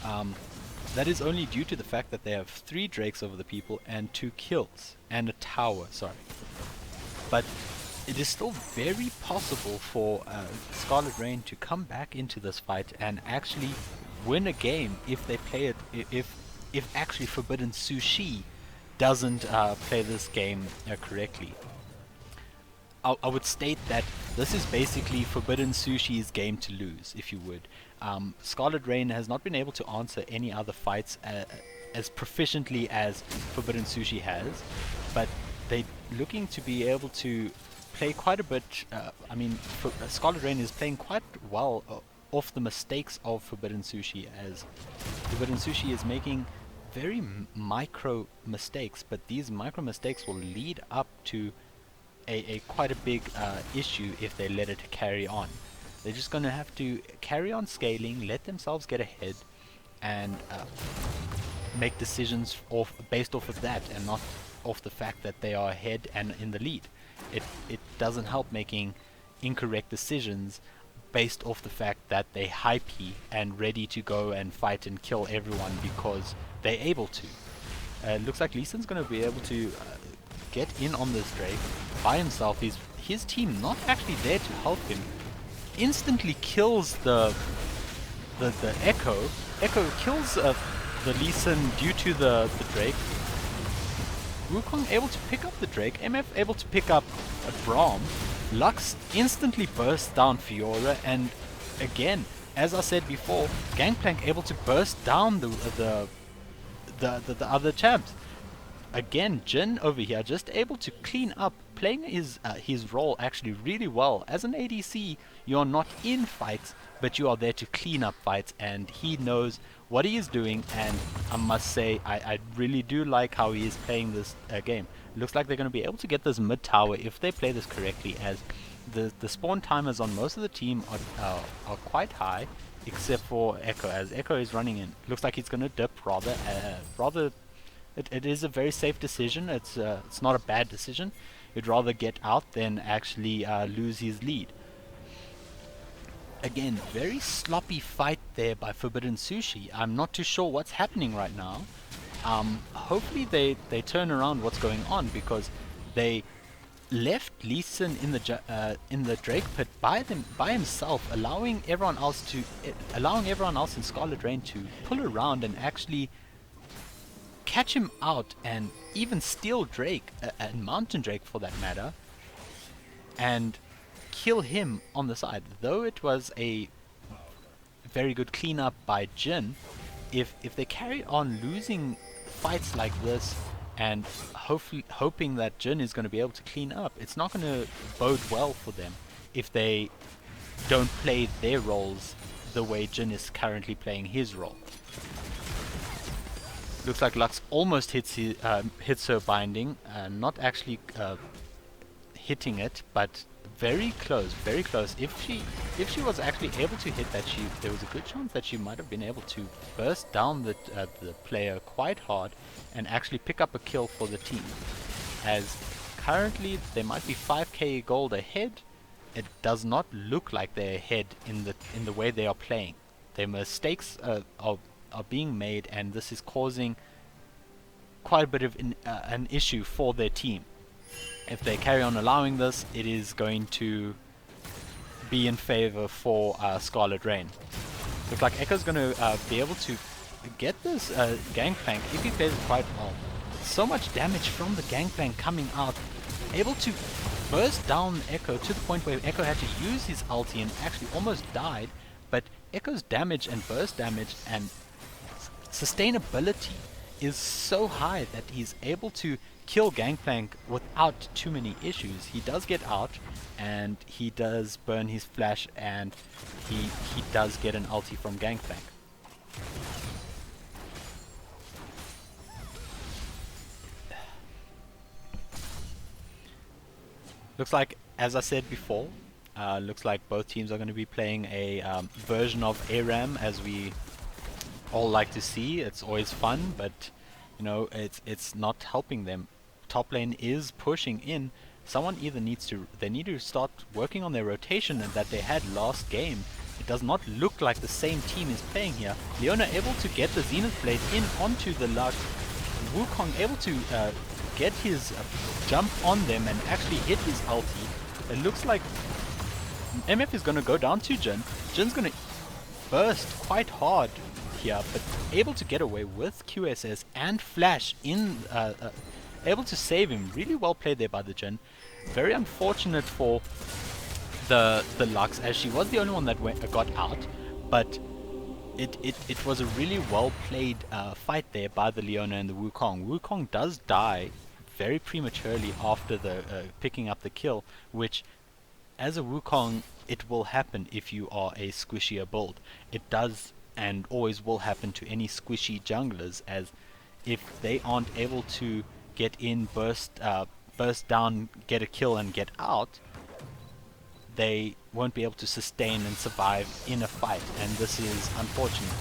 That is only due to the fact that they have 3 Drakes over the people and 2 kills, and a tower, sorry. But it is still very possible for Scarlet Rain to come back into this fight and actually win a game if they play it, if actually Forbidden Sushi doesn't play this game correctly. I would state that this is basically Forbidden Sushi's game to lose, if you would. Scarlet Rain has not been able to answer any other fights as proficiently as Forbidden Sushi has, but they looking to be able to play quite a bit. I mean, Scarlett Rain is playing quite well off the mistakes of Forbidden Sushi, as Forbidden Sushi is making very micro mistakes, but these micro mistakes will lead up to a quite a big issue if they let it carry on. They're just going to have to carry on scaling, let themselves get ahead, and make decisions based off of that, and not off the fact that they are ahead and in the lead. It doesn't help making incorrect decisions based off the fact that they're hypey and ready to go and fight and kill everyone because they're able to. Looks like Lee Sin's going to be able to get in on this Drake by himself. His team not actually there to help him. Instantly kills the Echo. Echo kills the Lee Sin due to the Drake. Wukong able to pick up the Drake. MF able to pick up a Braum. Lux instantly bursts down Fiora, and again, as I said before, Gangplank able to burst down the other champs. Again, Jin over here just able to clean up, playing his role actually really well. As an ADC, you are not in fights, but you are there to clean up fights, and he knows what he is doing, and I must say, I really do like how he is playing this game. Looks like they're going to be able to get this mid tower if they play this correctly, as the spawn timers on most of the team are quite high, except for Echo, as Echo is running in. Looks like he's going to dip rather. It is a very safe decision. It's not a bad decision. He'd rather get out than actually lose his lead. Again, very sloppy fight there by Forbidden Sushi. I'm not too sure what's happening right now. Hopefully they turn around what's going on, because they left Lee Sin in the Drake pit by himself, allowing everyone else in Scarlett Rain to pull around and actually catch him out, and even steal Drake and Mountain Drake for that matter, and kill him on the side. Though it was a very good cleanup by Jin, if they carry on losing fights like this and hoping that Jin is going to be able to clean up, it's not going to bode well for them if they don't play their roles the way Jin is currently playing his role. Looks like Lux almost hits her binding, not actually hitting it, but very close, very close. If she was actually able to hit that, there was a good chance that she might have been able to burst down the player quite hard and actually pick up a kill for the team. As currently they might be 5k gold ahead, it does not look like they're ahead in the way they are playing. Their mistakes are being made, and this is causing quite a bit of an issue for their team. If they carry on allowing this, it is going to be in favor for Scarlett Rain. Looks like Echo's going to be able to get this Gangplank if he plays it quite well. So much damage from the Gangplank coming out, able to burst down Echo to the point where Echo had to use his ulti and actually almost died, but Echo's damage and burst damage and sustainability is so high that he's able to kill Gangplank without too many issues. He does get out, and he does burn his flash, and he does get an ulti from Gangplank. Looks like, as I said before, looks like both teams are going to be playing a version of ARAM, as we all like to see. It's always fun, but you know, it's not helping them. Top lane is pushing in. Someone either need to start working on their rotation that they had last game. It does not look like the same team is playing here. Leona able to get the Zenith Blade in onto the Lux. Wukong able to get his jump on them and actually hit his ulti. It looks like MF is going to go down to Jin. Jin's going to burst quite hard here, but able to get away with QSS and Flash in, able to save him. Really well played there by the Jin. Very unfortunate for the Lux, as she was the only one that got out, but it was a really well played fight there by the Leona and the Wukong. Wukong does die very prematurely after the picking up the kill, which as a Wukong it will happen if you are a squishier build. It does and always will happen to any squishy junglers, as if they aren't able to get in, burst down, get a kill and get out, they won't be able to sustain and survive in a fight, and this is unfortunate.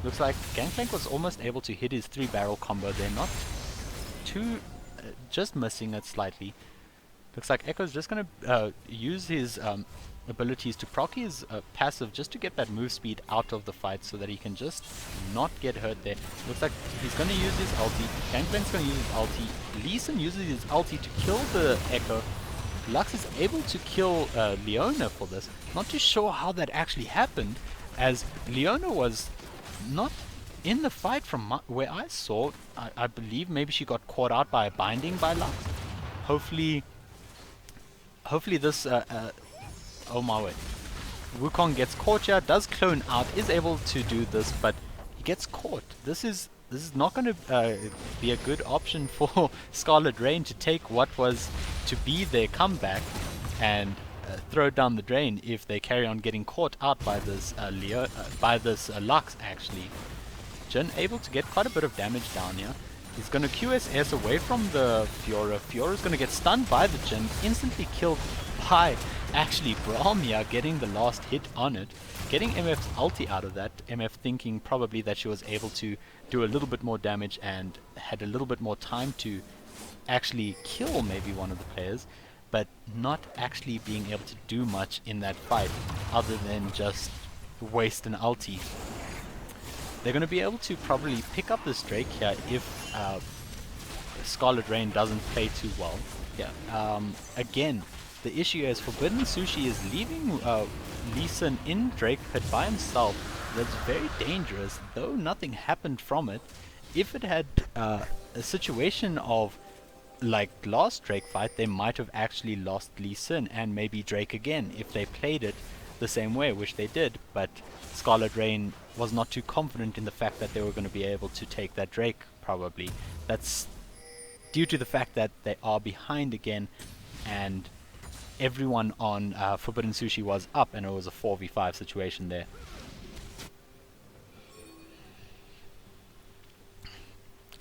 Looks like Gangplank was almost able to hit his 3-barrel combo. They're not too, just missing it slightly. Looks like Echo's just going to use his abilities to proc his passive just to get that move speed out of the fight so that he can just not get hurt there. Looks like he's going to use his ulti. Gangplank's going to use his ulti. Lee Sin uses his ulti to kill the Echo. Lux is able to kill Leona for this. Not too sure how that actually happened, as Leona was not in the fight from where I saw. I believe maybe she got caught out by a binding by Lux. Hopefully this oh my way. Wukong gets caught here, does clone out, is able to do this, but he gets caught. This is not going to be a good option for Scarlet Rain to take what was to be their comeback and throw down the drain if they carry on getting caught out by this Lux actually. Jhin able to get quite a bit of damage down here. He's going to QSS away from the Fiora. Fiora's going to get stunned by the Jhin, instantly killed by actually Braum here, getting the last hit on it. Getting MF's ulti out of that, MF thinking probably that she was able to do a little bit more damage and had a little bit more time to actually kill maybe one of the players, but not actually being able to do much in that fight other than just waste an ulti. They're going to be able to probably pick up this Drake here if Scarlet Rain doesn't play too well. Yeah. Again, the issue is Forbidden Sushi is leaving Lee Sin in Drake pit by himself. That's very dangerous, though nothing happened from it. If it had a situation of like last Drake fight, they might have actually lost Lee Sin and maybe Drake again if they played it the same way, which they did, but Scarlet Rain was not too confident in the fact that they were going to be able to take that Drake, probably. That's due to the fact that they are behind again, and everyone on Forbidden Sushi was up, and it was a 4v5 situation there.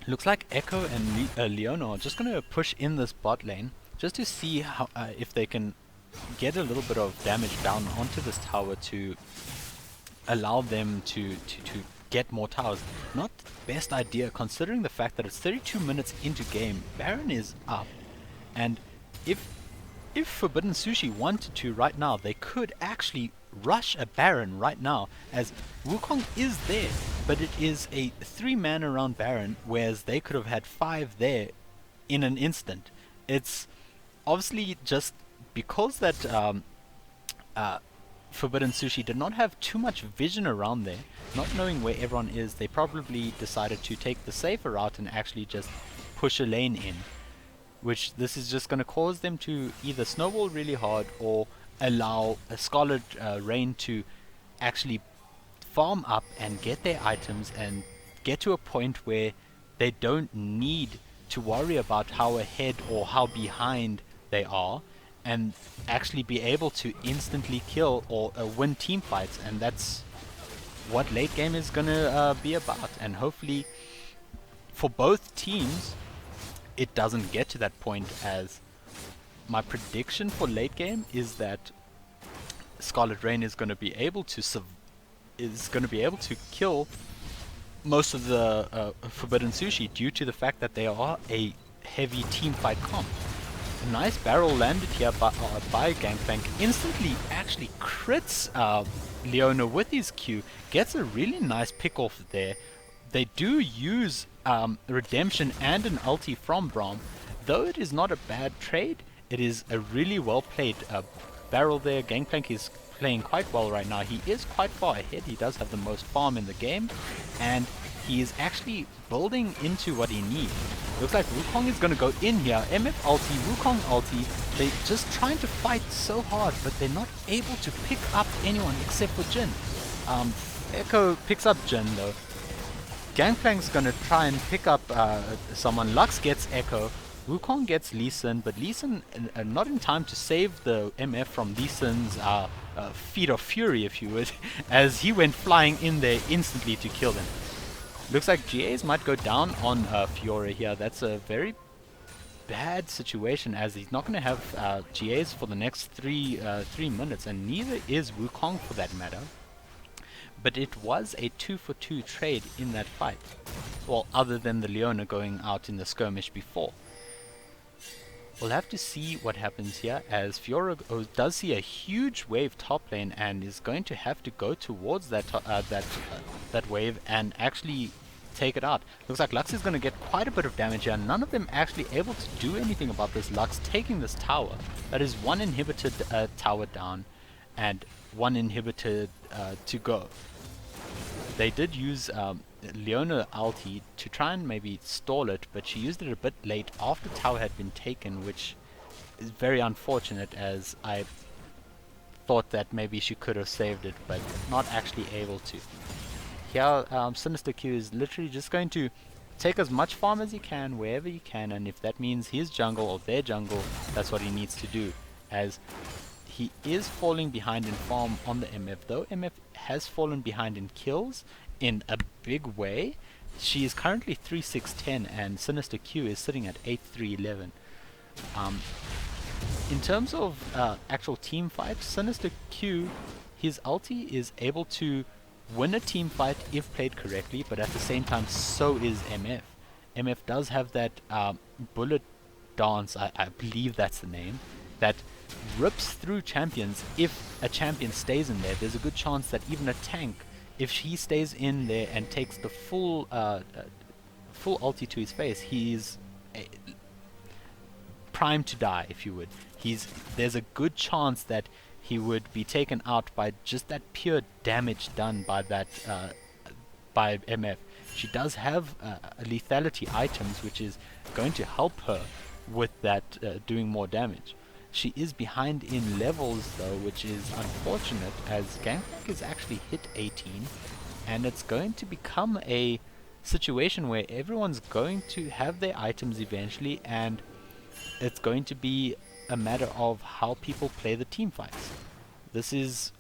Looks like Echo and Leona are just going to push in this bot lane, just to see how if they can get a little bit of damage down onto this tower to allow them to get more towers. Not the best idea considering the fact that it's 32 minutes into game, Baron is up, and if Forbidden Sushi wanted to right now, they could actually rush a Baron right now, as Wukong is there, but it is a 3-man around Baron, whereas they could have had 5 there in an instant. It's obviously just because that Forbidden Sushi did not have too much vision around there, not knowing where everyone is, they probably decided to take the safer route and actually just push a lane in, which this is just going to cause them to either snowball really hard or allow a Scarlet Rain to actually farm up and get their items and get to a point where they don't need to worry about how ahead or how behind they are, and actually be able to instantly kill or win team fights. And that's what late game is gonna be about, and hopefully for both teams it doesn't get to that point, as my prediction for late game is that Scarlet Rain is going to be able to kill most of the Forbidden Sushi due to the fact that they are a heavy team fight comp. A nice barrel landed here by Gangplank, instantly actually crits Leona with his Q, gets a really nice pick off there. They do use Redemption and an ulti from Braum, though it is not a bad trade. It is a really well played barrel there. Gangplank is playing quite well right now. He is quite far ahead. He does have the most farm in the game, and he is actually building into what he needs. Looks like Wukong is going to go in here. MF ulti, Wukong ulti. They're just trying to fight so hard, but they're not able to pick up anyone except for Jhin. Echo picks up Jhin though. Gangplank's going to try and pick up someone. Lux gets Echo. Wukong gets Lee Sin, but Lee Sin not in time to save the MF from Lee Sin's feet of fury, if you would, as he went flying in there instantly to kill them. Looks like GAs might go down on Fiora here. That's a very bad situation, as he's not going to have GAs for the next 3 minutes, and neither is Wukong for that matter. But it was a 2-for-2 trade in that fight. Well, other than the Leona going out in the skirmish before. We'll have to see what happens here, as Fiora does see a huge wave top lane and is going to have to go towards that that wave and actually take it out. Looks like Lux is going to get quite a bit of damage here. None of them actually able to do anything about this Lux taking this tower. That is one inhibited tower down and one inhibited to go. They did use Leona ulti to try and maybe stall it, but she used it a bit late after tower had been taken, which is very unfortunate, as I thought that maybe she could have saved it, but not actually able to. Here, Sinister Q is literally just going to take as much farm as he can, wherever he can, and if that means his jungle or their jungle, that's what he needs to do, as he is falling behind in farm on the MF, though MF has fallen behind in kills in a big way. She is currently 3-6-10 and Sinister Q is sitting at 8-3-11. In terms of actual team fight, Sinister Q, his ulti is able to win a team fight if played correctly, but at the same time so is MF. MF does have that bullet dance, I believe that's the name, that rips through champions. If a champion stays in there, there's a good chance that even a tank, if he stays in there and takes the full ulti to his face, he's primed to die, if you would. There's a good chance that he would be taken out by just that pure damage done by that by MF. She does have lethality items, which is going to help her with that doing more damage. She is behind in levels though, which is unfortunate, as Gangplank is actually hit 18, and it's going to become a situation where everyone's going to have their items eventually, and it's going to be a matter of how people play the team fights. This is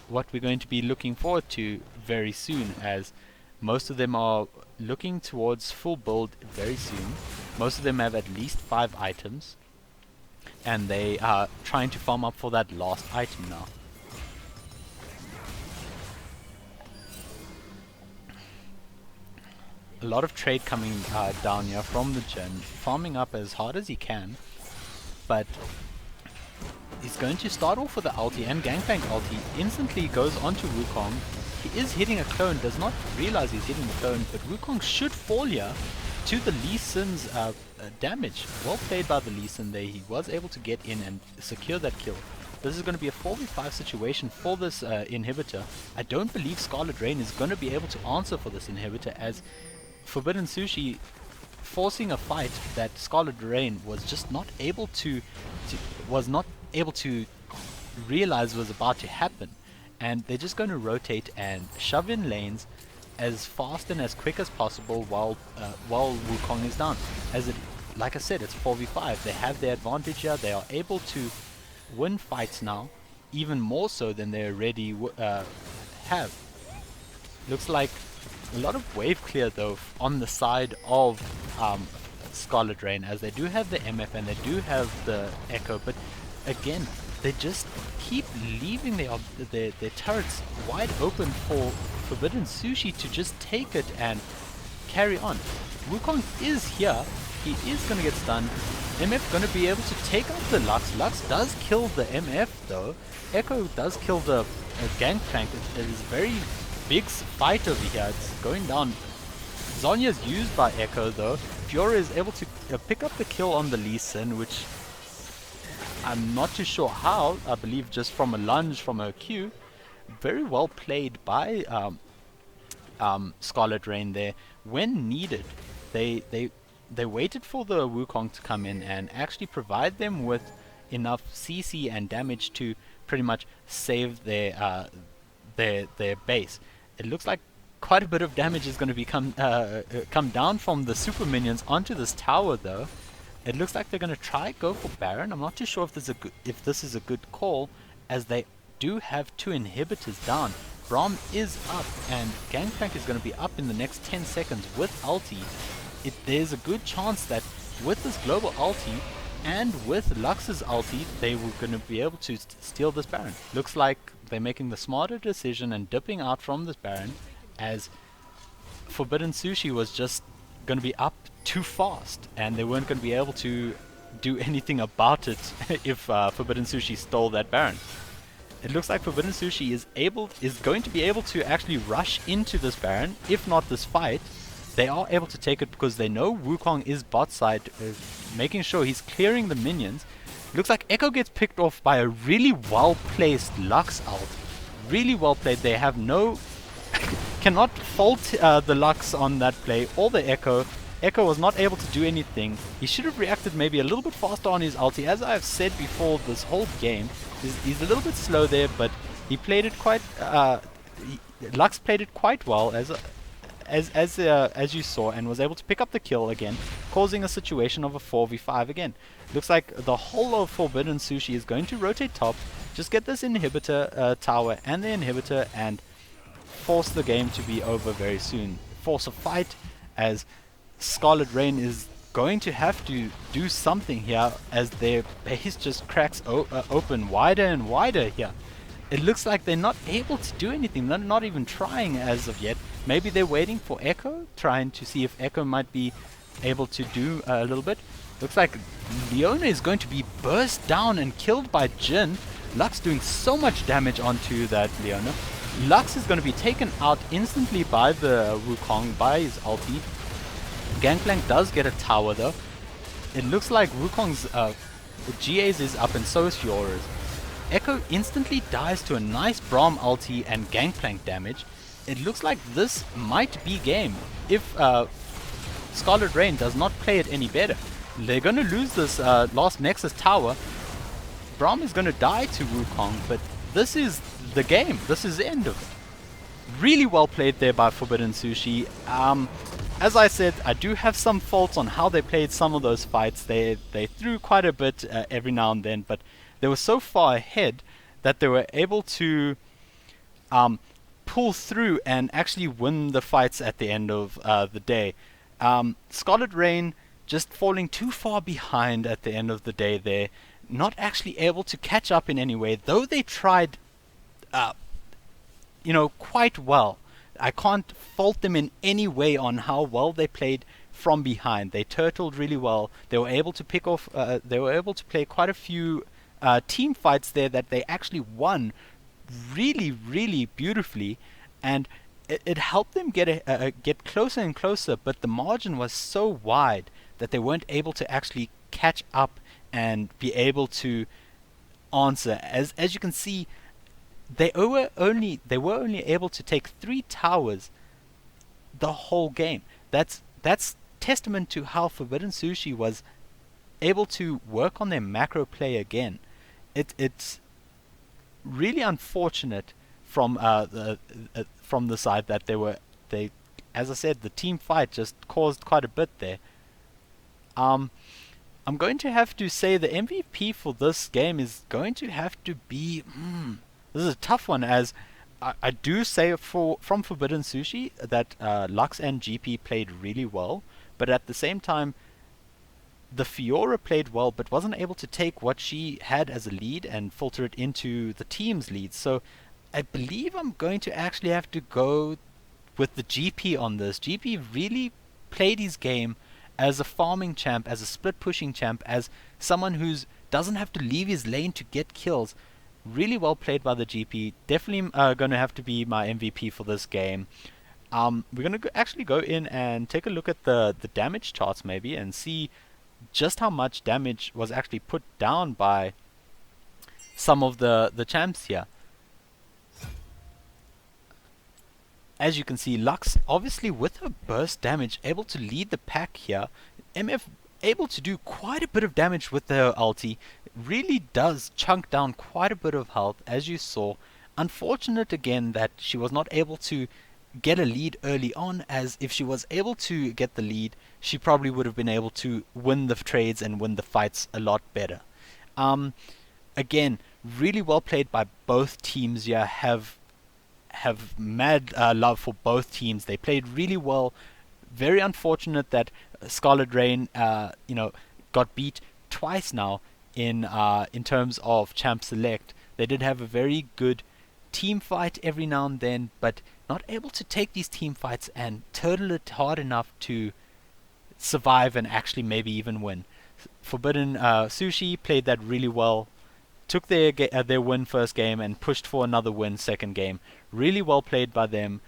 what we're going to be looking forward to very soon, as most of them are looking towards full build very soon. Most of them have at least 5 items, and they are trying to farm up for that last item now. A lot of trade coming down here from the Jhin, farming up as hard as he can, but he's going to start off with the ulti, and Gangplank ulti instantly goes onto Wukong. He is hitting a clone, does not realize he's hitting the clone, but Wukong should fall here to the Lee Sin's damage. Well played by the Lee Sin there. He was able to get in and secure that kill. This is going to be a 4v5 situation for this inhibitor. I don't believe Scarlett Rain is going to be able to answer for this inhibitor, as Forbidden Sushi forcing a fight that Scarlett Rain was just not able to realize was about to happen, and they're just going to rotate and shove in lanes as fast and as quick as possible while Wukong is down. Like I said, it's 4v5. They have their advantage here. They are able to win fights now, even more so than they already have. Looks like a lot of wave clear though on the side of Scarlett Rain, as they do have the MF and they do have the Echo, but again, they just keep leaving their turrets wide open for Forbidden Sushi to just take it and carry on. Wukong is here. He is going to get stunned. MF going to be able to take out the Lux. Lux does kill the MF though. Echo does kill the Gangplank. It is a very big fight over here. It's going down. Zhonya's used by Echo though. Fiora is able to pick up the kill on the Lee Sin, which I'm not too sure how. I believe just from a lunge from her Q. Very well played by Scarlett Rain there. When needed, they waited for the Wukong to come in and actually provide them with enough CC and damage to pretty much save their base. It looks like quite a bit of damage is going to come down from the super minions onto this tower though, It looks like they're going to try go for Baron. I'm not too sure if this is a good call, as they do have 2 inhibitors down. Braum is up, and Gangplank is going to be up in the next 10 seconds with ulti. There's a good chance that with this global ulti and with Lux's ulti, they were going to be able to steal this Baron. Looks like they're making the smarter decision and dipping out from this Baron, as Forbidden Sushi was just going to be up too fast, and they weren't going to be able to do anything about it if Forbidden Sushi stole that Baron. It looks like Forbidden Sushi is going to be able to actually rush into this Baron, if not this fight. They are able to take it because they know Wukong is bot side, making sure he's clearing the minions. Looks like Echo gets picked off by a really well placed Lux ult. Really well played. They have no cannot fault the Lux on that play or the Echo. Echo was not able to do anything. He should have reacted maybe a little bit faster on his ulti. As I've said before, this whole game, he's a little bit slow there, but he played it quite. Lux played it quite well as you saw, and was able to pick up the kill again, causing a situation of a 4v5 again. Looks like the whole of Forbidden Sushi is going to rotate top, just get this inhibitor tower and the inhibitor, and force the game to be over very soon. Force a fight, as Scarlet Rain is going to have to do something here, as their base just cracks open wider and wider here. It looks like they're not able to do anything. They're not even trying as of yet. Maybe they're waiting for Echo, trying to see if Echo might be able to do a little bit. Looks like Leona is going to be burst down and killed by Jhin. Lux doing so much damage onto that Leona. Lux is going to be taken out instantly by the Wukong, by his ulti. Gangplank does get a tower though. It looks like Wukong's GA's is up and so is Fiora's. Echo instantly dies to a nice Braum ulti and Gangplank damage. It looks like this might be game if Scarlet Rain does not play it any better. They're going to lose this last Nexus tower. Braum is going to die to Wukong, but this is the game. This is the end of it. Really well played there by Forbidden Sushi. As I said, I do have some faults on how they played some of those fights. They threw quite a bit every now and then, but they were so far ahead that they were able to pull through and actually win the fights at the end of the day. Scarlet Rain just falling too far behind at the end of the day there, not actually able to catch up in any way, though they tried quite well. I can't fault them in any way on how well they played from behind. They turtled really well. They were able to pick off. They were able to play quite a few team fights there that they actually won really, really beautifully, and it helped them get closer and closer. But the margin was so wide that they weren't able to actually catch up and be able to answer. As you can see, they were only able to take 3 towers the whole game. That's testament to how Forbidden Sushi was able to work on their macro play again. It's really unfortunate from the side that they as I said, the team fight just caused quite a bit there. I'm going to have to say the MVP for this game is going to have to be this is a tough one, as I do say from Forbidden Sushi that Lux and GP played really well, but at the same time the Fiora played well but wasn't able to take what she had as a lead and filter it into the team's lead. So I believe I'm going to actually have to go with the GP on this. GP really played his game as a farming champ, as a split pushing champ, as someone who doesn't have to leave his lane to get kills. Really well played by the GP. Definitely going to have to be my MVP for this game. We're going to actually go in and take a look at the damage charts maybe and see just how much damage was actually put down by some of the champs here. As you can see, Lux obviously with her burst damage able to lead the pack here. MF able to do quite a bit of damage with her ulti. Really does chunk down quite a bit of health, as you saw. Unfortunate again that she was not able to get a lead early on, as if she was able to get the lead, she probably would have been able to win the trades and win the fights a lot better. Again, really well played by both teams here. Have mad love for both teams. They played really well. Very unfortunate that Scarlett Rain, got beat twice now in terms of Champ Select. They did have a very good team fight every now and then, but not able to take these team fights and turtle it hard enough to survive and actually maybe even win. Forbidden Sushi played that really well. Took their win first game and pushed for another win second game. Really well played by them.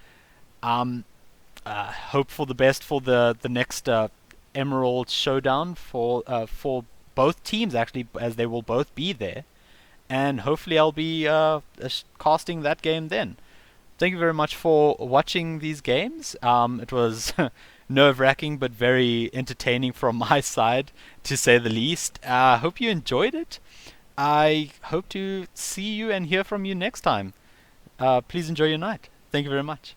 Hope for the best for the next Emerald Showdown for both teams, actually, as they will both be there. And hopefully I'll be casting that game then. Thank you very much for watching these games. It was nerve-wracking but very entertaining from my side, to say the least. Hope you enjoyed it. I hope to see you and hear from you next time. Please enjoy your night. Thank you very much.